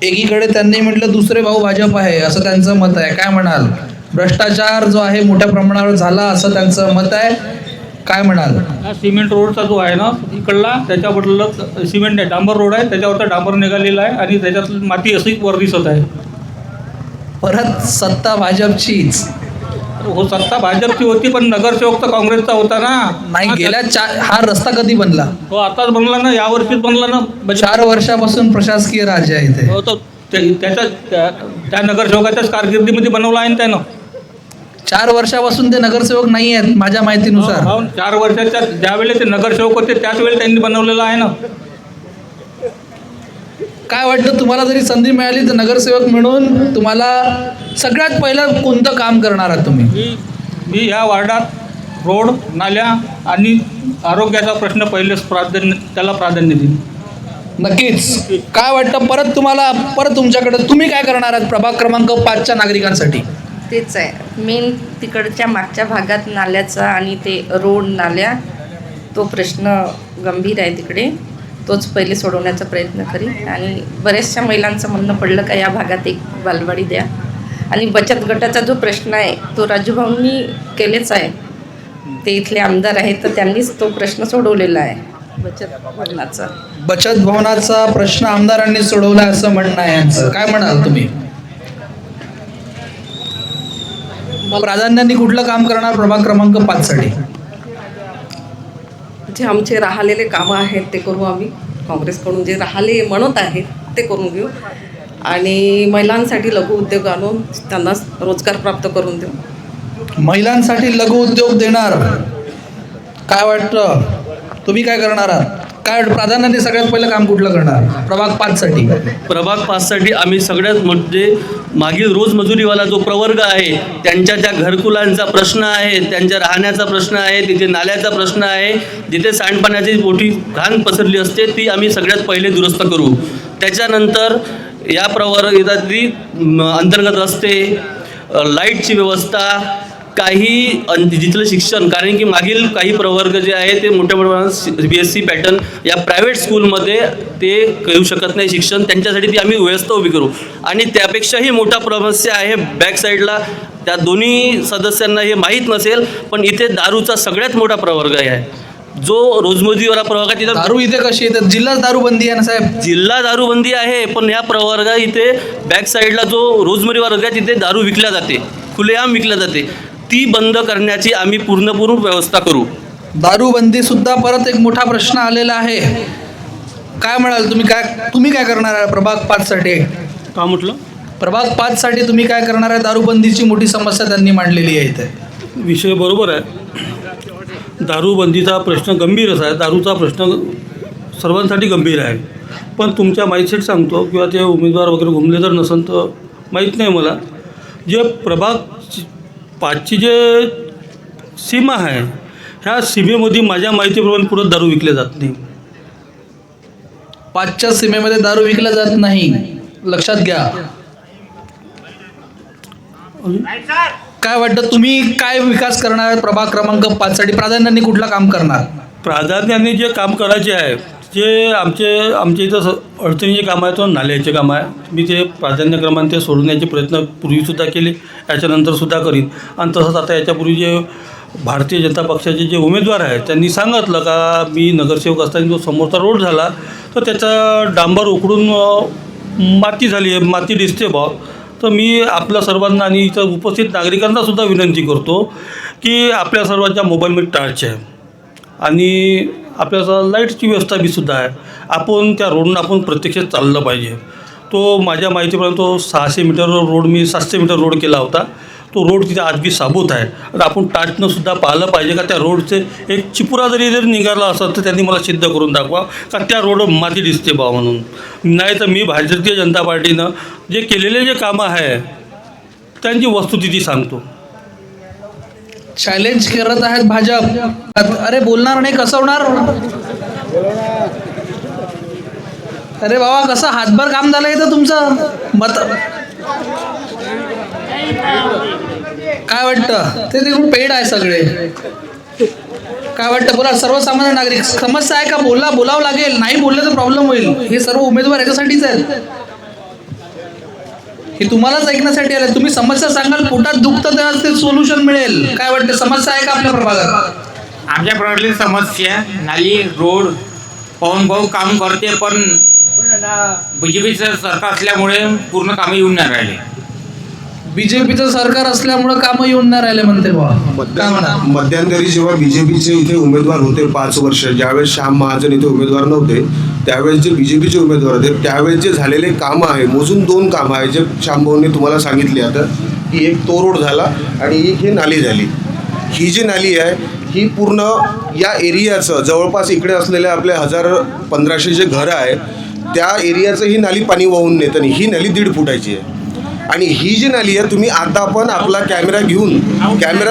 एकीकडे त्यांनी म्हटलं दुसरे भाऊ भाजप आहे असं त्यांचं मत आहे. काय म्हणाल? भ्रष्टाचार जो आहे मोठ्या प्रमाणावर झाला असं त्यांचं मत आहे. काय म्हणाल? सिमेंट रोडचा जो आहे ना इकडला, त्याच्याबद्दल सिमेंट आहे, डांबर रोड आहे, त्याच्यावरचा डांबर निघालेला आहे आणि त्याच्यात माती अशी वर दिसत आहे. परत सत्ता भाजपचीच. हो, सत्ता भाजपची होती पण नगरसेवक तर काँग्रेसचा होता ना. नाही, गेल्या हा रस्ता कधी बनला? हो, आताच बनला ना, यावर्षीच बनला ना. 4 वर्षापासून प्रशासकीय राज्य आहे इथे. हो, तो त्या नगरसेवकाच्याच कारकिर्दीमध्ये बनवला आहे ना त्यानं. 4 वर्षापासून ते नगरसेवक नाही आहेत माझ्या माहितीनुसार. 4 वर्षाच्या ज्यावेळेस ते नगरसेवक होते त्याच वेळी त्यांनी बनवलेलं आहे ना. काय वाटतं तुम्हाला जरी संधी मिळाली तर नगरसेवक म्हणून तुम्हाला सगळ्यात पहिलं कोणतं काम करणार आहात तुम्ही? मी ह्या वार्डात रोड, नाल्या आणि आरोग्याचा प्रश्न पहिलेच त्याला प्राधान्य देईन. नक्कीच. काय वाटतं परत तुमच्याकडे तुम्ही काय करणार आहात प्रभाग क्रमांक 5च्या नागरिकांसाठी? तेच आहे मेन तिकडच्या मागच्या भागात नाल्याचा आणि ते रोड नाल्या तो प्रश्न गंभीर आहे तिकडे. तोच पहिले सोडवण्याचा प्रयत्न करीन. आणि बऱ्याचशा महिलांचं म्हणणं पडलं का या भागात एक बालवाडी द्या. आणि बचत गटाचा जो प्रश्न आहे तो राजूभाऊंनी केलेच आहे. ते इथले आमदार आहेत तर त्यांनीच तो प्रश्न सोडवलेला आहे बचत भवनाचा प्रश्न आमदारांनी सोडवला असं म्हणणं आहे यांचं. काय म्हणाल तुम्ही? प्राधान्याने कुठलं काम करणार प्रभाग क्रमांक 5 साठी? जे आमचे राहिलेले कामं आहेत ते करू आम्ही. काँग्रेसकडून जे राहिले म्हणत आहेत ते करून घेऊ. आणि महिलांसाठी लघु उद्योग आणून त्यांना रोजगार प्राप्त करून देऊ. महिलांसाठी लघु उद्योग देणार. काय वाटतं तुम्ही काय करणार आहात? काय प्राधान्याने सगळ्यात पहिलं काम कुठलं करणार प्रभाग 5 साठी? प्रभाग 5 साठी आम्ही सगळ्यात म्हणजे मागील रोजमजुरीवाला जो प्रवर्ग आहे त्यांच्या ज्या घरकुलांचा प्रश्न आहे, त्यांच्या राहण्याचा प्रश्न आहे, तिथे नाल्याचा प्रश्न आहे, जिथे सांडपाण्याची मोठी घाण पसरली असते ती आम्ही सगळ्यात पहिले दुरुस्त करू. त्याच्यानंतर या प्रवर्गातली अंतर्गत रस्ते, लाईटची व्यवस्था, काही जिथलं शिक्षण, कारण की मागील काही प्रवर्ग जे आहे ते मोठ्या प्रमाणात BSc पॅटर्न या प्रायव्हेट स्कूलमध्ये ते करू शकत नाही शिक्षण, त्यांच्यासाठी ती आम्ही व्यवस्था उभी करू. आणि त्यापेक्षाही मोठा समस्या आहे बॅक साईडला, त्या दोन्ही सदस्यांना हे माहीत नसेल पण इथे दारूचा सगळ्यात मोठा प्रवर्ग आहे जो रोजमजुरीवाला प्रवर्ग आहे. तिथं दारू इथे कशी येतात? जिल्हा दारूबंदी आहे ना साहेब? जिल्हा दारूबंदी आहे पण ह्या प्रवर्गा इथे बॅक साईडला जो रोजमरी वर्ग आहे तिथे दारू विकल्या जाते, खुलेआम विकल्या जाते. ती बंद करण्याची आम्ही पूर्ण व्यवस्था करू. दारूबंदी सुद्धा परत एक मोठा प्रश्न आलेला आहे. काय म्हणाल तुम्ही काय करणार आहे प्रभाग 5 साठी? का म्हटलं? प्रभाग 5 साठी तुम्ही काय करणार आहे? दारूबंदीची मोठी समस्या त्यांनी मांडलेली आहे इथे. विषय बरोबर आहे. दारूबंदीचा प्रश्न गंभीरच आहे. दारूचा प्रश्न सर्वांसाठी गंभीर आहे. पण तुमच्या माहितीसाठी सांगतो किंवा ते उमेदवार वगैरे घुमले जर नसेल तर माहीत नाही मला, जे प्रभाग 5ची जे सीमा आहे ह्या सीमेमध्ये माझ्या माहितीप्रमाणे पुढे दारू विकले जात नाही. 5च्या सीमेमध्ये दारू विकला जात नाही, लक्षात घ्या. काय वाटतं तुम्ही काय विकास करणार प्रभाग क्रमांक 5 साठी? प्राधान्याने कुठलं काम करणार? प्राधान्याने जे काम करायचे आहे जे आमच्या इथं अडचणीचे काम आहे तो नाल्याचे काम आहे. मी ते प्राधान्यक्रमाने ते सोडवण्याचे प्रयत्न पूर्वीसुद्धा केले, याच्यानंतरसुद्धा करीन. आणि तसंच आता याच्यापूर्वी जे भारतीय जनता पक्षाचे जे उमेदवार आहेत त्यांनी सांगितलं का मी नगरसेवक असताना जो समोरचा रोड झाला तर त्याचा डांबर उकडून माती झाली आहे, माती दिसते बा. तर मी आपल्या सर्वांना आणि इथं उपस्थित नागरिकांनासुद्धा विनंती करतो की आपल्या सर्वांच्या मोबाईलमध्ये टॉर्च आहे आणि आपल्याला लाईटची व्यवस्था बी सुद्धा आहे. आपण त्या रोडनं आपण प्रत्यक्षात चाललं पाहिजे. तो माझ्या माहितीप्रमाणे तो 600 मीटर रोड मी 700 मीटर रोड केला होता. तो रोड तिथे आज बी साबूत आहे. आता आपण टाचनं सुद्धा पाहिलं पाहिजे का त्या रोडचे एक चिपुरा जरी निघाला असत तर त्यांनी मला सिद्ध करून दाखवा का त्या रोड माती दिसते बा म्हणून. नाही तर मी भारतीय जनता पार्टीनं जे केलेले जे कामं आहे त्यांची वस्तुस्थिती सांगतो. चॅलेंज करत आहेत भाजप. अरे बोलणार नाही कसं होणार? अरे बाबा कसं हातभर काम झालं इथं तुमचं मत? काय वाटतं? ते तिकडून पेड आहे सगळे. काय वाटतं बोला? सर्वसामान्य नागरिक समस्या आहे का? बोलावं लागेल. नाही बोललं तर प्रॉब्लेम होईल. हे सर्व उमेदवार याच्यासाठीच आहेत, हे तुम्हालाच ऐकण्यासाठी आले. तुम्ही समस्या सांगाल, पोटात दुखतं तेव्हा ते सोल्युशन मिळेल. काय वाटतं समस्या आहे का आपल्या प्रभागात? आमच्या प्रभागातली समस्या नाली रोड पाहून भाऊ काम करते पण BJPचं सरकार असल्यामुळे पूर्ण कामं येऊन नाही राहिले. BJPचं सरकार असल्यामुळे कामं येऊन नाही राहिले म्हणते बाबा. काय म्हणा? मध्यंतरी जेव्हा BJPचे इथे उमेदवार होते 5 वर्ष, ज्यावेळेस श्याम महाजन इथे उमेदवार नव्हते त्यावेळेस जे BJPचे उमेदवार होते त्यावेळेस जे झालेले कामं आहे मोजून 2 कामं आहे जे श्यामभाऊंनी तुम्हाला सांगितले आता की एक तो रोड झाला आणि एक ही नाली झाली. ही जी नाली आहे ही पूर्ण या एरियाचं जवळपास इकडे असलेल्या आपले 1500 जे घरं आहे त्या एरियाचं ही नाली पाणी वाहून नेतं आणि ही नाली 1.5 फुटाची आहे. आणि ही जी नाली आहे तुम्ही आता पण आपला कॅमेरा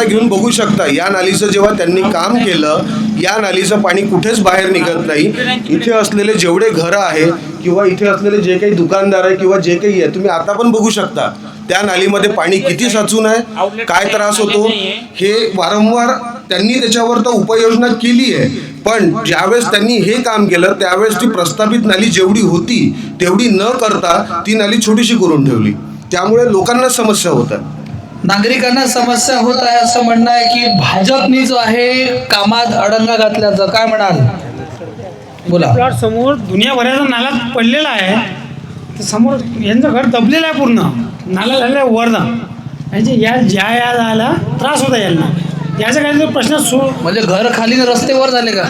घेऊन बघू शकता. या नालीचं जेव्हा त्यांनी काम केलं, या नालीचं पाणी कुठेच बाहेर निघत नाही. इथे असलेले जेवढे घरं आहे किंवा इथे असलेले जे काही दुकानदार आहे किंवा जे काही आहे तुम्ही आता पण बघू शकता त्या नालीमध्ये पाणी किती साचून आहे, काय त्रास होतो. हे वारंवार त्यांनी त्याच्यावर तर उपाययोजना केली आहे, पण ज्यावेळेस त्यांनी हे काम केलं त्यावेळेस ती प्रस्तावित नाली जेवढी होती तेवढी न करता ती नाली छोटीशी करून ठेवली. त्यामुळे लोकांना समस्या होतात. नागरिकांना समस्या होत आहे असं म्हणणं आहे की भाजपनी जो आहे कामात अडंगा घातल्याचं, काय म्हणाल? बोला. प्लॉट समोर दुनियाभराचा नाला पडलेला आहे, तर समोर यांचं घर दबलेलं आहे पूर्ण. नाला झालेला आहे वरनं, म्हणजे या जायला त्रास होता यांना. याचा काही प्रश्न म्हणजे घर खाली रस्ते वर झाले का?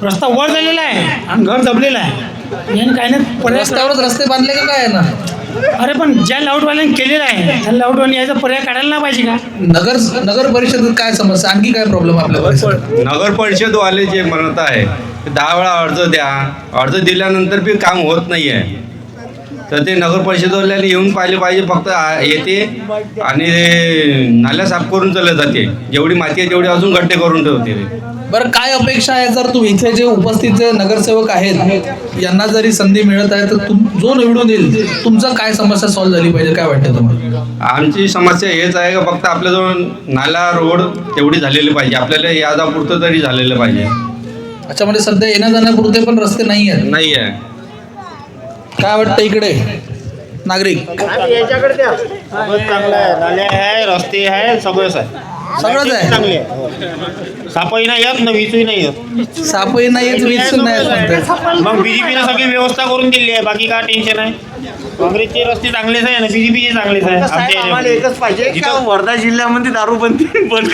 रस्ता वर झालेला आहे आणि घर दबलेलं आहे. यांनी काही नाही पर्याय. रस्त्यावरच रस्ते बांधले का काय ना? अरे पण ज्या लाऊटवाल्यांनी केलेलं आहे त्या लाऊटवाल्यांनी याचा पर्याय काढायला नाही पाहिजे का? नगर परिषदेत काय समस्या, आणखी काय प्रॉब्लेम आपल्या? नगर परिषदवाले जे म्हणत आहे 10 वेळा अर्ज द्या, अर्ज दिल्यानंतर बी काम होत नाही आहे. तर ते नगर परिषदवाल्याने येऊन पाहिले पाहिजे. फक्त येते आणि नाल्या साफ करून चालले जाते. जेवढी माती आहे तेवढी अजून गड्डे करून ठेवते. बरं, काय अपेक्षा आहे जर तू इथे जे उपस्थित जे नगरसेवक आहेत यांना जरी संधी मिळत आहे तर जो निवडून येईल तुमचं काय समस्या सॉल्व्ह झाली पाहिजे, काय वाटतं तुम्हाला? आमची समस्या हेच आहे का फक्त आपल्याजवळ नाला रोड तेवढी झालेली पाहिजे. आपल्याला यादापुरतं तरी झालेलं पाहिजे. अच्छा, म्हणजे सध्या येण्या जाण्यापुरते पण रस्ते नाही आहेत? नाही आहे. काय वाटतं इकडे नागरिक? याच्याकडे द्या. चांगलं आहे, नाले आहे, रस्ते आहे, सगळंच आहे. सगळंच आहे. चांगली आहे. सापही नाही येत ना वीजही नाही येत. सापही नाही येत, वीज नाही येत. मग बीजेपीने सगळी व्यवस्था करून दिली आहे, बाकी काय टेन्शन आहे. काँग्रेसचे रस्ते चांगलेच आहे ना, बीजेपीचे चांगलेच आहे. आम्हाला एकच पाहिजे की वर्धा जिल्ह्यामध्ये दारूबंदी बंद.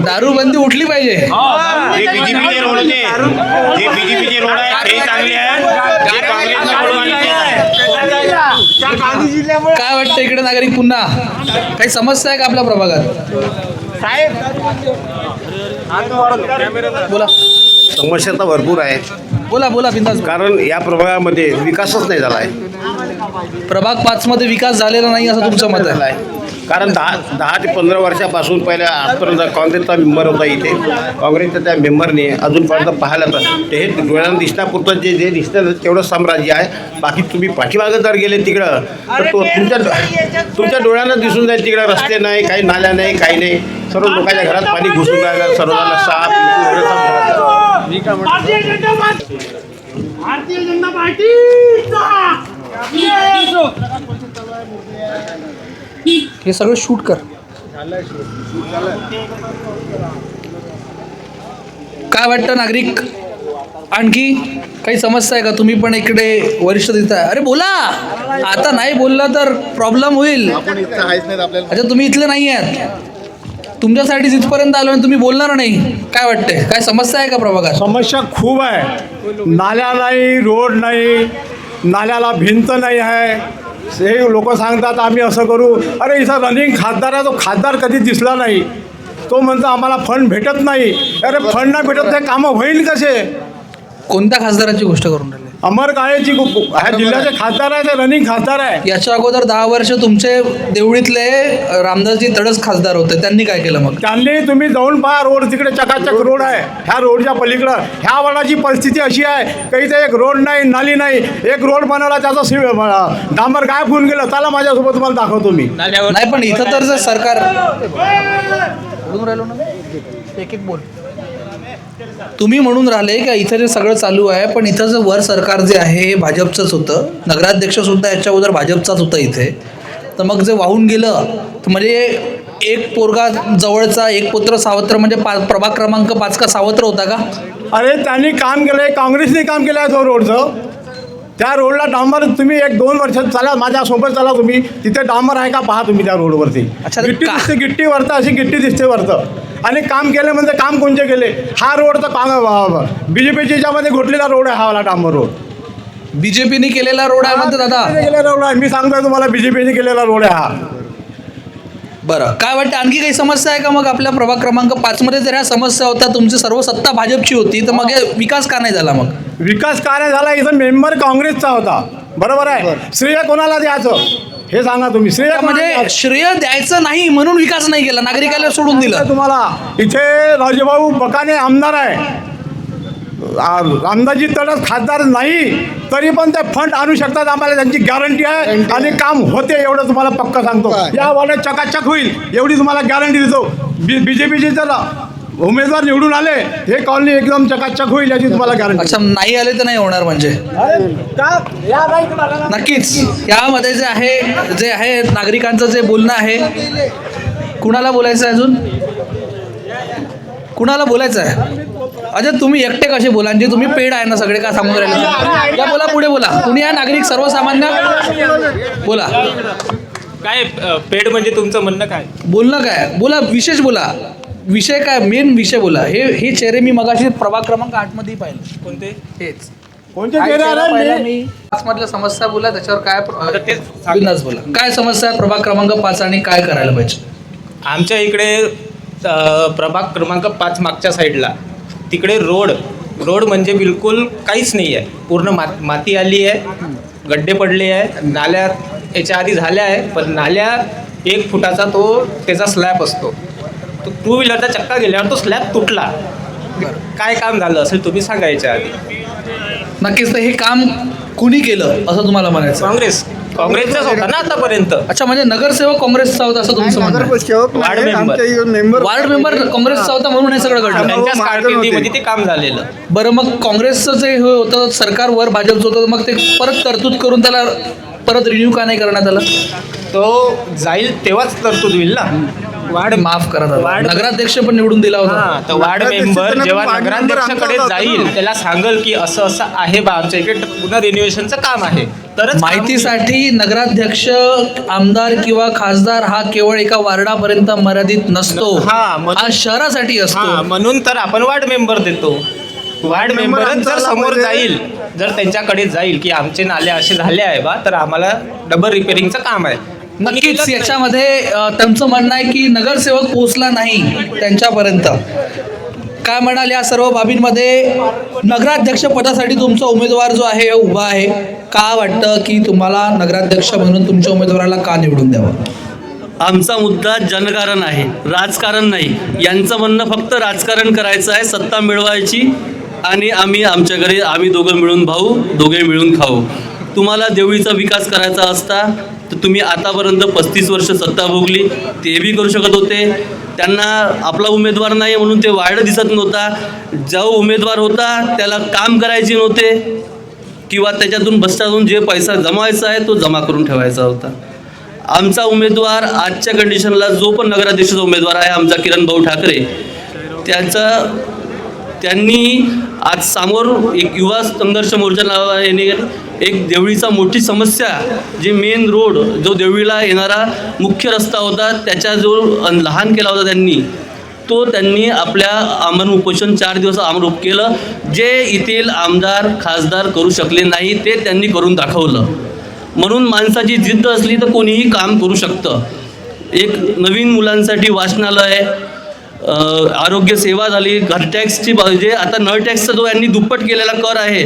दारूबंदी उठली पाहिजे. जे बीजेपीचे रोड होते, जे बीजेपीचे रोड आहे ते चांगले आहे, जे काँग्रेसचे रोड आहे ते काय वाटतं इकडे नागरिक? पुन्हा काही समस्या आहे का आपल्या प्रभागात? बोला. समस्या तर भरपूर आहे. बोला बिंदास. कारण या प्रभागामध्ये विकासच नाही झाला आहे. प्रभाग 5 मध्ये विकास झालेला नाही असं तुमचं मत आहे? कारण 10 ते 15 वर्षापासून पहिल्या आजपर्यंत काँग्रेसचा मेंबर होता इथे. काँग्रेसच्या त्या मेंबरने अजूनपर्यंत पाहायला तर ते हे डोळ्यांना दिसण्यापुरतं जे दिसतं तेवढं साम्राज्य आहे. बाकी तुम्ही पाठीमागं जर गेले तिकडं तर तो तुमच्या डोळ्यांना दिसून जाईल. तिकडं रस्ते नाही, काही नाल्या नाही, काही नाही. सर्व लोकांच्या घरात पाणी घुसून राहिलं. सर्वांना साफ भारतीय जनता पार्टी हे सगळं शूट कर. काय वाटतं नागरिक? आणखी काही समस्या आहे का? तुम्ही पण इकडे वरिष्ठ तिथं आहे. अरे बोला, आता नाही बोलला तर प्रॉब्लेम होईल. अच्छा, तुम्ही इथले नाही आहात, तुमच्यासाठी जिथपर्यंत आलो तुम्ही बोलणार नाही. काय वाटतंय, काय समस्या आहे का प्रभागात? समस्या खूप आहे. नाल्या नाही, रोड नाही, नाल्याला भिंत नाही आहे. हे लोक सांगतात आम्ही असं करू. अरे इथं रनिंग खासदार आहे, तो खासदार कधी दिसला नाही. तो म्हणतो आम्हाला फंड भेटत नाही. अरे फंड नाही भेटत, ते कामं होईल कसे? कोणत्या खासदाराची गोष्ट करून राहिले? अमर काळेची ह्या जिल्ह्याचे खासदार आहे, ते रनिंग खासदार आहे. याच्या अगोदर 10 वर्ष तुमचे देवळीतले रामदासजी तडस खासदार होते, त्यांनी काय केलं मग? त्यांनी तुम्ही जाऊन पहा, रोड तिकडे चकाचक रोड आहे. ह्या रोडच्या पलीकडं ह्या वडाची परिस्थिती अशी आहे काही ते एक रोड नाही, नाली नाही. एक रोड बनवला त्याचा डांबर गायब होऊन गेलं. चला माझ्यासोबत तुम्हाला दाखवतो मी. नाही पण इथं तर जर सरकार बोलून राहिलो ना, एक बोल. तुम्ही म्हणून राहिले का इथं जे सगळं चालू आहे, पण इथं जे वर सरकार जे आहे हे भाजपचंच होतं. नगराध्यक्ष सुद्धा याच्या अगोदर भाजपचाच होता इथे. तर मग जे वाहून गेलं तर म्हणजे एक पोरगा जवळचा, एक पुत्र सावत्र, म्हणजे प्रभाग क्रमांक 5 का सावत्र होता का? अरे त्यांनी काम केलं आहे, काँग्रेसने काम केलं आहे तो रोडचं. त्या रोडला डांबर तुम्ही 1-2 वर्ष चला, माझ्यासोबत चला तुम्ही. तिथे डांबर आहे का पहा तुम्ही त्या रोडवरती. अच्छा, गिट्टी दिसते, गिट्टी वरतं, अशी गिट्टी दिसते वरतं. आणि काम केले म्हणजे काम कोणते केले? हा रोड तर बीजेपीच्या याच्यामध्ये घोटलेला रोड आहे, हा वाला डांबर रोड. बीजेपीने केलेला रोड आहे म्हणते दादा. केलेला रोड आहे, मी सांगतोय तुम्हाला, बीजेपीने केलेला रोड आहे हा. बरं, काय वाटतं आणखी काही समस्या आहे का मग आपल्या प्रभाग क्रमांक 5 मध्ये? जर ह्या समस्या होत्या, तुमची सर्व सत्ता भाजपची होती, तर मग हे विकास का नाही झाला? मग विकास का नाही झाला? इथं मेंबर काँग्रेसचा होता, बरोबर आहे. श्रेय कोणाला द्यायचं हे सांगा तुम्ही. श्रेय म्हणजे श्रेय द्यायचं नाही म्हणून विकास नाही केला, नागरिकाला सोडून दिलं. तुम्हाला इथे राजूभाऊ बकाने आमदार आहे, रामदासजी तडस खासदार नाही, तरी पण ते फंड आणू शकतात. आम्हाला त्यांची गॅरंटी आहे आणि काम होते, एवढं तुम्हाला पक्का सांगतो. या वाड्यात चकाचक होईल एवढी तुम्हाला गॅरंटी देतो. बीजेपीचे जर उमेदवार निवडून आले, हे कॉलनी एकदम चकाचक होईल याची तुम्हाला गॅरंटी. अच्छा, नाही आले तर नाही होणार म्हणजे? नक्कीच यामध्ये जे आहे नागरिकांचं जे बोलणं आहे. कुणाला बोलायचं आहे अजून? कुणाला बोलायचं आहे? अच्छा, तुम्ही एकटे कसे बोला? जे तुम्ही पेड आहे ना सगळे, का सांगून राहिले? या बोला, पुढे बोला. कुणी आहे नागरिक सर्वसामान्य? बोला. काय पेड म्हणजे तुमचं म्हणणं काय? बोलणं काय? बोला, विशेष बोला. विषय काय, मेन विषय बोला. हे चेहरे मी मगाशी प्रभाग क्रमांक 8 मध्ये पाहिले. कोणते? हेच कोणते चेहरे? मी 5 मधल्या समस्या बोला, त्याच्यावर काय बिंदास बोला. काय समस्या आहे प्रभाग क्रमांक 5 आणि काय करायला पाहिजे? आमच्या इकडे प्रभाग क्रमांक 5 मागच्या साईडला तिकडे रोड म्हणजे बिलकुल काहीच नाही आहे. पूर्ण माती आली आहे, गड्डे पडले आहे. नाल्या याच्या आधी झाल्या आहे, पण नाल्या 1 फुटाचा त्याचा स्लॅब असतो. तो 2 व्हीलरचा चक्का गेल्यावर तो स्लॅब तुटला. काय काम झालं असेल तुम्ही सांगा याच्या आधी. नक्कीच. तर हे काम कुणी केलं असं तुम्हाला म्हणायचं? काँग्रेसचाच होता ना आतापर्यंत. अच्छा, म्हणजे नगरसेवक काँग्रेसचा होता असं तुमचं म्हणणं आहे? वार्ड मेंबर काँग्रेसचा होता म्हणून हे सगळं घडलं. त्यांच्याच कारकिर्दीमध्ये ते काम झालेलं. बरं, मग काँग्रेसचं जे होतं सरकारवर भाजपचं होतं, मग ते परत तरतूद करून त्याला परत रिन्यू का नाही करण्यात आलं? तो जाईल तेव्हाच तरतूद होईल ना. माफ करा, नगराध्यक्ष पण निवडून दिला होता. तर वार्ड मेंबर जेव्हा नगराध्यक्षाकडे जाईल, त्याला सांगल की असं असं आहे बा, आमच्या इकडे पुन्हा रिन्युएशनचं काम आहे. तर माहितीसाठी नगराध्यक्ष, आमदार किंवा खासदार हा केवळ एका वार्डापर्यंत मर्यादित नसतो, हा शहरासाठी असतो. म्हणून तर आपण वार्ड मेंबर देतो. वार्ड मेंबर जर समोर जाईल, जर त्यांच्याकडे जाईल की आमचे नाले असे झाले आहे बा, तर आम्हाला डबल रिपेअरिंगचं काम आहे. नक्कीच याच्यामध्ये त्यांचं म्हणणं आहे की नगरसेवक पोहोचला नाही त्यांच्यापर्यंत. काय म्हणाल या सर्व बाबींमध्ये? नगराध्यक्ष पदासाठी तुमचा उमेदवार जो आहे उभा आहे, का वाटतं की तुम्हाला नगराध्यक्ष म्हणून तुमच्या उमेदवाराला का निवडून द्यावं? आमचा मुद्दा जनकारण आहे, राजकारण नाही. यांचं म्हणणं फक्त राजकारण करायचं आहे, सत्ता मिळवायची, आणि आम्ही दोघं मिळून भाऊ, दोघे मिळून खाऊ. तुम्हाला देवळीचा विकास करायचा असता तर तुम्ही आतापर्यंत 35 वर्ष सत्ता भोगली, ते बी करू शकत होते. त्यांना आपला उमेदवार नाही म्हणून ते वार्ड दिसत नव्हता. जो उमेदवार होता त्याला काम करायचे नव्हते, किंवा त्याच्यातून भ्रष्टाचारातून जे पैसा जमवायचा आहे तो जमा करून ठेवायचा होता. आमचा उमेदवार आजच्या कंडिशनला जो पण नगराध्यक्षाचा उमेदवार आहे आमचा किरण भाऊ ठाकरे, त्यांनी आज समोर एक युवा संघर्ष मोर्चा नावाने एक देवळीचा मोठी समस्या, जे मेन रोड जो देवळीला येणारा मुख्य रस्ता होता त्याच्या जो लहान केला होता त्यांनी आपल्या आमरण उपोषण 4 दिवस आमरण केलं. जे येथील आमदार खासदार करू शकले नाही ते त्यांनी करून दाखवलं. म्हणून माणसाची जिद्द असली तर कोणीही काम करू शकतं. एक नवीन मुलांसाठी वाचनालय, आरोग्य सेवा झाली, घर टॅक्सची जे आता नळ टॅक्सचा जो यांनी दुप्पट केलेला कर आहे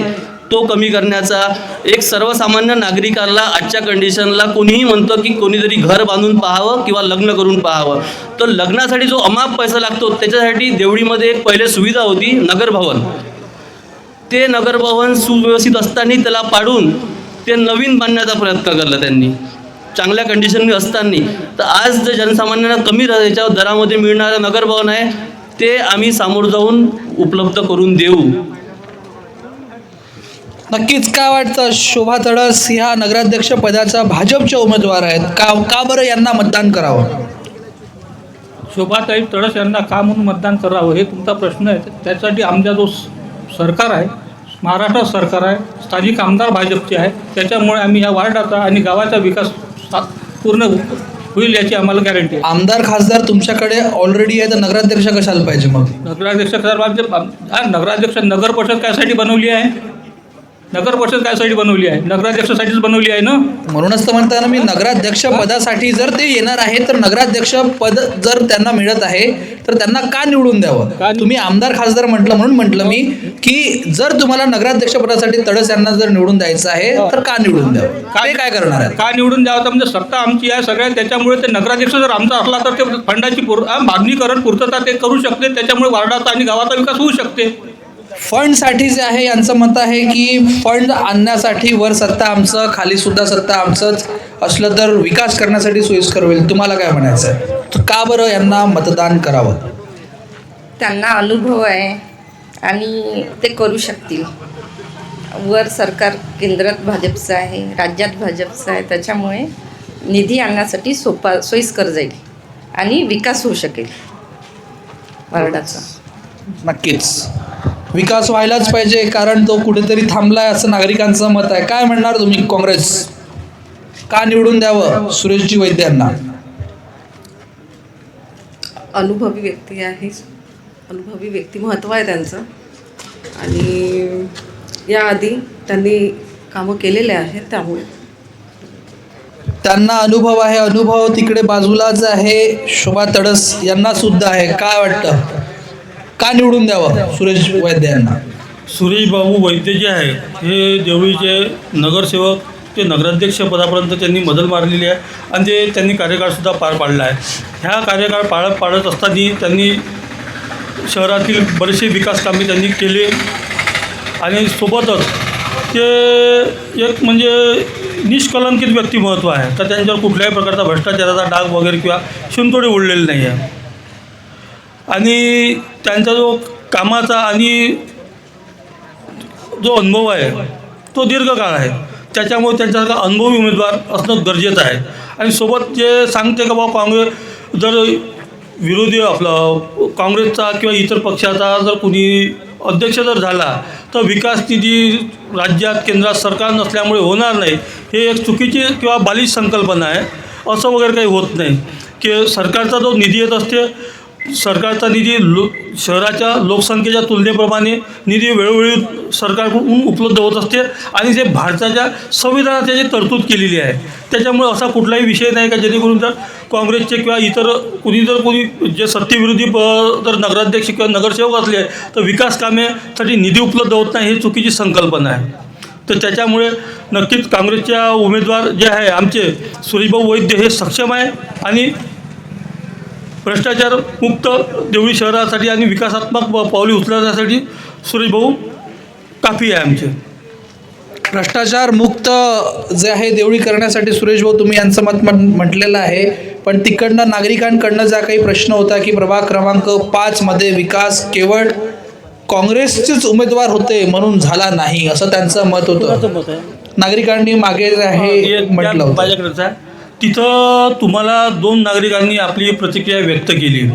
तो कमी करण्याचा, एक सर्वसामान्य नागरिकाला आजच्या कंडिशनला कोणीही म्हणतं की कोणीतरी घर बांधून पाहावं किंवा लग्न करून पाहावं, तर लग्नासाठी जो अमाप पैसा लागतो त्याच्यासाठी देवळीमध्ये एक पहिले सुविधा होती नगरभवन. ते नगरभवन सुव्यवस्थित असताना त्याला पाडून ते नवीन बांधण्याचा प्रयत्न केला त्यांनी, चांगल्या कंडिशनने असताना. तर आज जे जनसामान्यांना कमी याच्या दरामध्ये मिळणारं नगरभवन आहे ते आम्ही सामोर जाऊन उपलब्ध करून देऊ. नक्कीच. काय वाटतं, शोभा तडस ह्या नगराध्यक्ष पदाचा भाजपच्या उमेदवार आहेत, का बरं यांना मतदान करावं? शोभाताई तडस यांना का म्हणून मतदान करावं हे तुमचा प्रश्न आहे. त्यासाठी आमचा जो सरकार आहे, महाराष्ट्र सरकार आहे, स्थानिक आमदार भाजपचे आहे, त्याच्यामुळे आम्ही या वार्डाचा आणि गावाचा विकास पूर्ण होईल याची आम्हाला गॅरंटी आहे. आमदार खासदार तुमच्याकडे ऑलरेडी आहे, तर नगराध्यक्ष कशाला पाहिजे मग? नगराध्यक्ष नगर परिषद कायसाठी बनवली आहे? नगर परिषद कायसाठी बनवली आहे? नगराध्यक्षासाठीच बनवली आहे ना. म्हणूनच तर म्हणताना मी नगराध्यक्ष पदासाठी जर ते येणार आहे तर नगराध्यक्ष पद जर त्यांना मिळत आहे तर त्यांना का निवडून द्यावं? तुम्ही आमदार खासदार म्हटलं म्हणून म्हटलं मी की जर तुम्हाला नगराध्यक्ष पदासाठी तडस यांना जर निवडून द्यायचं आहे तर का निवडून द्यावं? काय करणार आहे? का निवडून द्यावं? तर म्हणजे सत्ता आमची आहे सगळ्या, त्याच्यामुळे ते नगराध्यक्ष जर आमचा असला तर ते फंडाची मागणीकरण पूर्तता ते करू शकते, त्याच्यामुळे वार्डाचा आणि गावाचा विकास होऊ शकते. फंडसाठी जे आहे यांचं मत आहे की फंड आणण्यासाठी वर सत्ता आमचं, खाली सुद्धा सत्ता आमचंच असलं तर विकास करण्यासाठी सोयीस्कर होईल. तुम्हाला काय म्हणायचं आहे? तर का बरं यांना मतदान करावं? त्यांना अनुभव आहे आणि ते करू शकतील. वर सरकार केंद्रात भाजपचं आहे, राज्यात भाजपचं आहे, त्याच्यामुळे निधी आणण्यासाठी सोयीस्कर जाईल आणि विकास होऊ शकेल वार्डाचा. नक्कीच विकास व्हायलाच पाहिजे, कारण तो कुठेतरी थांबलाय असं नागरिकांचं मत आहे. काय म्हणणार तुम्ही? काँग्रेस का निवडून द्यावं सुरेशजी वैद्य यांना? अनुभवी व्यक्ती आहे, अनुभवी व्यक्तिमत्व आहे त्यांचं आणि याआधी त्यांनी कामं केलेले आहेत, त्यामुळे त्यांना अनुभव आहे. अनुभव तिकडे बाजूलाच आहे, शोभा तडस यांना सुद्धा आहे. काय वाटतं का निवडून द्यावं सुरेश वैद्य यांना? सुरेश बाबू वैद्य जे आहे हे देवळीचे नगरसेवक ते नगराध्यक्ष पदापर्यंत त्यांनी मजल मारलेली आहे आणि ते त्यांनी कार्यकाळसुद्धा पार पाडला आहे. ह्या कार्यकाळ पाडत असताना त्यांनी शहरातील बरेचसे विकास कामे त्यांनी केले आणि सोबतच ते एक म्हणजे निष्कलंकित व्यक्तिमत्व आहे. तर त्यांच्यावर कुठल्याही प्रकारचा भ्रष्टाचाराचा डाग वगैरे किंवा शिंतोडे उडलेले नाही आहे आणि त्यांचा जो कामाचा आणि जो अनुभव आहे तो दीर्घकाळ आहे. त्याच्यामुळे त्यांच्यासारखा अनुभवी उमेदवार असणं गरजेचं आहे. आणि सोबत जे सांगते का बाबा काँग्रेस जर विरोधी आपलं काँग्रेसचा किंवा इतर पक्षाचा जर कोणी अध्यक्ष जर झाला तर विकास निधी राज्यात केंद्रात सरकार नसल्यामुळे होणार नाही, हे एक चुकीची किंवा बालिश संकल्पना आहे. असं वगैरे काही होत नाही की सरकारचा जो निधी येत असते, सरकारचा निधी शहराच्या लोकसंख्येच्या तुलनेप्रमाणे निधी वेळोवेळी सरकारकडून उपलब्ध होत असते आणि जे भारताच्या संविधानात त्याची तरतूद केलेली आहे. त्याच्यामुळे असा कुठलाही विषय नाही का जेणेकरून जर काँग्रेसचे किंवा इतर कोणी जे सत्तेविरोधी जर नगराध्यक्ष किंवा नगरसेवक असले तर विकास कामेसाठी निधी उपलब्ध होत नाही, ही चुकीची संकल्पना आहे. तर त्याच्यामुळे नक्कीच काँग्रेसच्या उमेदवार जे आहे आमचे सुरेशभाऊ वैद्य हे सक्षम आहे आणि भ्रष्टाचार मुक्त देवळी शहरासाठी आणि विकासात्मक पावले उचलण्यासाठी सुरेशभाऊ काफी आहे आमचे. भ्रष्टाचार मुक्त जे आहे देवळी करण्यासाठी सुरेशभाऊ तुम्ही यांचं मत म्हटलेलं आहे, पण तिकडनं नागरिकांकडनं ज्या काही प्रश्न होता की प्रभाग क्रमांक 5 मध्ये विकास केवळ काँग्रेसचेच उमेदवार होते म्हणून झाला नाही असं त्यांचं मत होतं. नागरिकांनी मागे जे आहे म्हटलं होतं. माझ्याकडेच आहे तिथं तुम्हाला 2 नागरिकांनी आपली प्रतिक्रिया व्यक्त केली.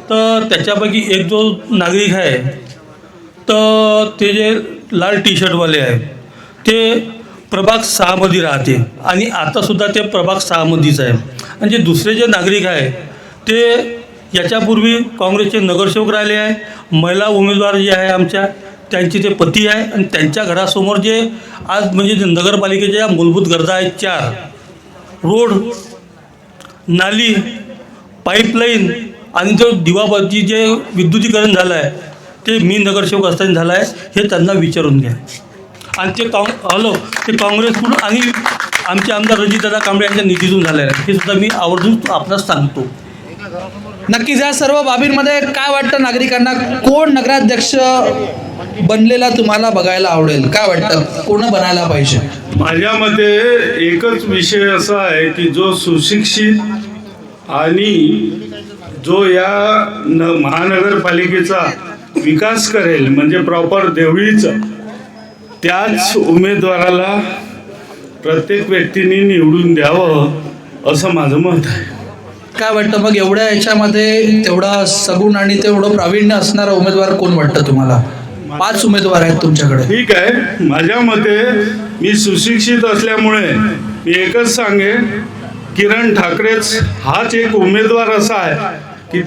तर त्याच्यापैकी एक जो नागरिक आहे तर ते जे लाल टी शर्टवाले आहे ते प्रभाग 6मध्ये राहते आणि आतासुद्धा ते प्रभाग 6मध्येच आहे. आणि जे दुसरे जे नागरिक आहे ते याच्यापूर्वी काँग्रेसचे नगरसेवक राहिले आहे. महिला उमेदवार जे आहे आमच्या त्यांचे ते पती आहे आणि त्यांच्या घरासमोर जे आज म्हणजे जे नगरपालिकेच्या मूलभूत गरजा आहेत 4 रोड, नाली, पाईपलाईन आणि जो दिवाबत्ती जे विद्युतीकरण झालं आहे ते मी नगरसेवक असताना झालं आहे हे त्यांना विचारून घ्या. आणि ते ते काँग्रेसकडून आणि आमचे आमदार रणजितदादा कांबळे यांच्या निधीतून झालेलं आहे, हे सुद्धा मी आवर्जून आपणास सांगतो. नक्कीच या सर्व बाबींमध्ये काय वाटतं नागरिकांना? कोण नगराध्यक्ष बनलेला तुम्हाला बघायला आवडेल? काय वाटतं कोण बनायला पाहिजे? माझ्या मते एकच विषय असा आहे की जो सुशिक्षित आणि जो या महानगरपालिकेचा विकास करेल म्हणजे प्रॉपर देवळीचा, त्याच उमेदवाराला प्रत्येक व्यक्तीने निवडून द्यावं असं माझं मत आहे. काय वाटतं मग एवढ्या याच्यामध्ये तेवढा सगुण आणि तेवढं प्रावीण्य असणारा उमेदवार कोण वाटतं तुम्हाला? 5 उमेदवार आहेत तुमच्याकडे. ठीक आहे, माझ्या मते मी सुशिक्षित असल्यामुळे मी एकच सांगेन किरण ठाकरेच हाच एक उमेदवार असा आहे की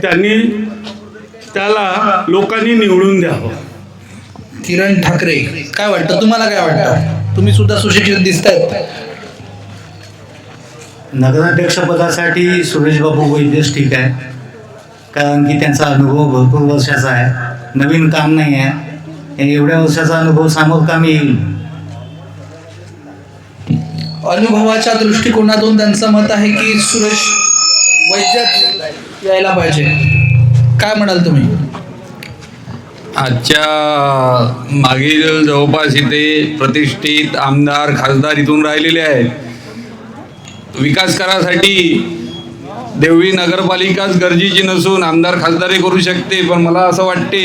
त्याला लोकांनी निवडून द्यावं. किरण ठाकरे, काय वाटतं तुम्हाला? काय वाटतं? तुम्ही सुद्धा सुशिक्षित दिसतायत. नगराध्यक्षपदासाठी सुरेश बाबू वैद्यच ठीक आहे, कारण की त्यांचा अनुभव भरपूर वर्षाचा आहे, नवीन काम नाही आहे. एवढ्या वर्षाचा अनुभव समोर कामी येईल. अनुभवाच्या दृष्टिकोनातून त्यांचं मत आहे की सुरेश वैद्य यायला पाहिजे. काय म्हणाल तुम्ही? आजच्या मागील जवळपास इथे प्रतिष्ठित आमदार खासदार इथून राहिलेले आहेत. विकास करासाठी देवळी नगरपालिकाच गरजेची नसून आमदार खासदारही करू शकते, पण मला असं वाटते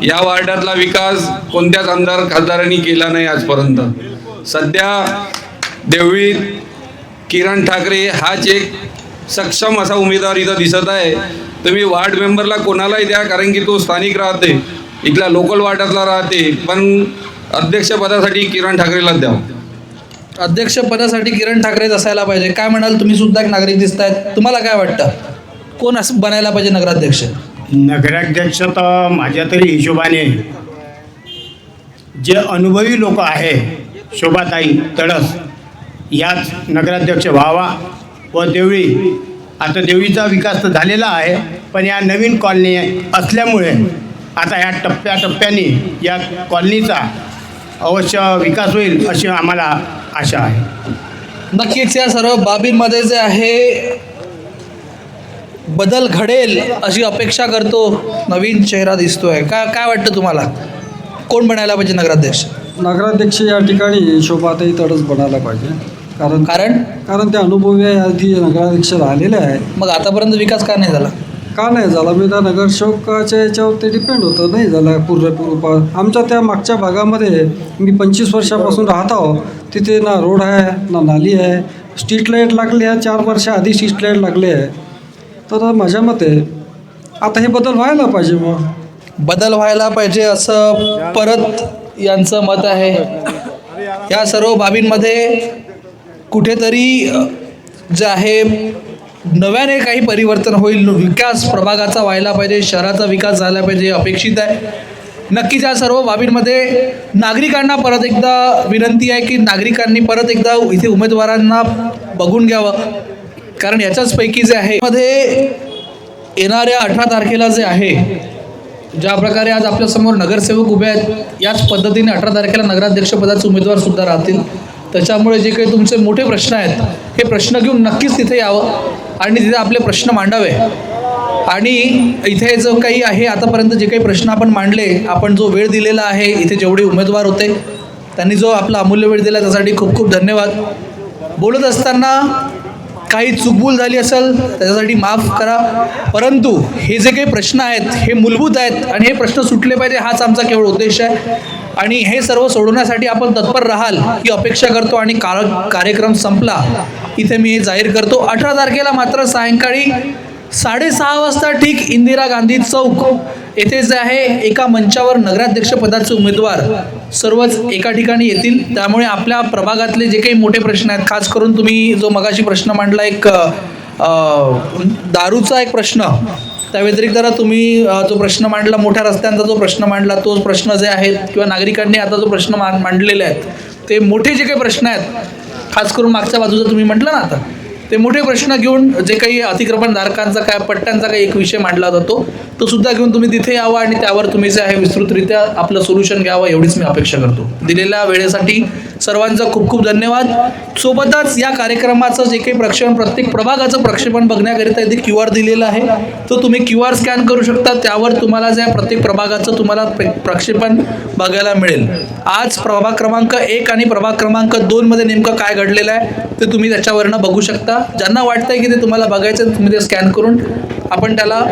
या वार्डातला विकास कोणत्याच आमदार खासदारांनी केला नाही आजपर्यंत. सध्या देवळीत किरण ठाकरे हाच एक सक्षम असा उमेदवार इथं दिसत आहे. तुम्ही वार्ड मेंबरला कोणालाही द्या, कारण की तो स्थानिक राहते, इथला लोकल वार्डातला राहते, पण अध्यक्षपदासाठी किरण ठाकरेलाच द्या. अध्यक्षपदासाठी किरण ठाकरेच असायला पाहिजे. काय म्हणाल? तुम्ही सुद्धा एक नागरिक दिसतायत, तुम्हाला काय वाटतं कोण असं बनायला पाहिजे नगराध्यक्ष? नगराध्यक्ष तर माझ्या तरी हिशोबाने जे अनुभवी लोक आहे, शोभाताई तडस याच नगराध्यक्ष व्हावा. व देवळी, आता देवळीचा विकास तर झालेला आहे, पण या नवीन कॉलनी असल्यामुळे आता या टप्प्याटप्प्याने या कॉलनीचा अवश्य विकास होईल अशी आम्हाला आशा आहे. नक्कीच या सर्व बाबींमध्ये जे आहे बदल घडेल अशी अपेक्षा करतो. नवीन चेहरा दिसतोय. काय वाटतं तुम्हाला कोण बनायला पाहिजे नगराध्यक्ष? नगराध्यक्ष या ठिकाणी शोभाताई तडस बनायला पाहिजे. कारण त्या अनुभवी आधी नगराध्यक्ष राहिलेले आहे. मग आतापर्यंत विकास का नाही झाला? का नाही झाला? मी त्या नगरसेवकाच्या याच्यावर ते डिपेंड होतं, नाही झाला पूर्व. आमच्या त्या मागच्या भागामध्ये मी 25 वर्षापासून राहत आहो. तिथे ना रोड आहे ना नाली आहे. स्ट्रीट लाईट लागले आहे, 4 वर्षाआधी स्ट्रीट लाईट लागले आहे. तर माझ्या मते आता हे बदल व्हायला पाहिजे. मग बदल व्हायला पाहिजे असं परत यांचं मत आहे. या सर्व बाबींमध्ये कुठेतरी जे आहे नव्याने काही परिवर्तन होईल. विकास प्रभागाचा व्हायला पाहिजे, शहराचा विकास झाला पाहिजे अपेक्षित आहे. नक्कीच या सर्व बाबींमध्ये नागरिकांना परत एकदा विनंती आहे की नागरिकांनी परत एकदा इथे उमेदवारांना बघून घ्यावं, कारण याच्याचपैकी जे आहे मध्ये येणाऱ्या 18 तारखेला जे आहे, ज्या प्रकारे आज आपल्यासमोर नगरसेवक उभे आहेत, याच पद्धतीने 18 तारखेला नगराध्यक्षपदाचे उमेदवारसुद्धा राहतील. त्याच्यामुळे जे काही तुमचे मोठे प्रश्न आहेत हे प्रश्न घेऊन नक्कीच तिथे यावं आणि तिथे आपले प्रश्न मांडावे. आणि इथे जो काही आहे आतापर्यंत जे काही प्रश्न आपण मांडले, आपण जो वेळ दिलेला आहे, इथे जेवढे उमेदवार होते त्यांनी जो आपला अमूल्य वेळ दिला त्यासाठी खूप खूप धन्यवाद. बोलत असताना काही चूकभूल झाली असेल त्याच्यासाठी माफ करा, परंतु हे जे काही प्रश्न आहेत हे मूलभूत आहेत आणि हे प्रश्न सुटले पाहिजे हाच आमचा केवळ उद्देश आहे. आणि हे सर्व सोडवण्यासाठी आपण तत्पर राहाल ही अपेक्षा करतो. आणि कार्यक्रम संपला इथे मी हे जाहीर करतो. 18 तारखेला मात्र सायंकाळी 6:30 वाजता ठीक इंदिरा गांधी चौक येथे जे आहे एका मंचावर नगराध्यक्ष पदाचे उमेदवार सर्वच एका ठिकाणी येतील. त्यामुळे आपल्या प्रभागातले जे काही मोठे प्रश्न आहेत, खास करून तुम्ही जो मगाशी प्रश्न मांडला एक दारूचा एक प्रश्न, त्या व्यतिरिक्त तुम्ही जो प्रश्न मांडला मोठ्या रस्त्यांचा जो प्रश्न मांडला, तोच प्रश्न जे आहेत किंवा नागरिकांनी आता जो प्रश्न मांडलेले आहेत ते मोठे जे काही प्रश्न आहेत, खास करून मागच्या बाजूचा तुम्ही म्हटलं ना, आता ते मोठे प्रश्न घेऊन जे काही अतिक्रमणधारकांचा काय पट्ट्यांचा काही एक विषय मांडला जातो तो सुद्धा घेऊन तुम्ही तिथे यावं आणि त्यावर तुम्ही जे आहे विस्तृतरित्या आपलं सोल्युशन घ्यावं एवढीच मी अपेक्षा करतो. दिलेल्या वेळेसाठी सर्वांचा खूप खूप धन्यवाद. सोबतच या कार्यक्रमाचं जे काही प्रक्षेपण प्रत्येक प्रभागाचं प्रक्षेपण बघण्याकरिता इथे QR दिलेला आहे, तो तुम्ही QR स्कॅन करू शकता. त्यावर तुम्हाला जे प्रत्येक प्रभागाचं तुम्हाला प्रक्षेपण बघायला मिळेल. आज प्रभाग क्रमांक 1 आणि प्रभाग क्रमांक 2 मध्ये नेमकं काय घडलेलं आहे ते तुम्ही त्याच्यावरनं बघू शकता. ज्यांना वाटतंय की ते तुम्हाला बघायचं तुम्ही ते स्कॅन करून आपण त्याला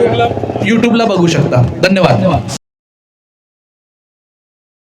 यूट्यूबला बघू शकता. धन्यवाद.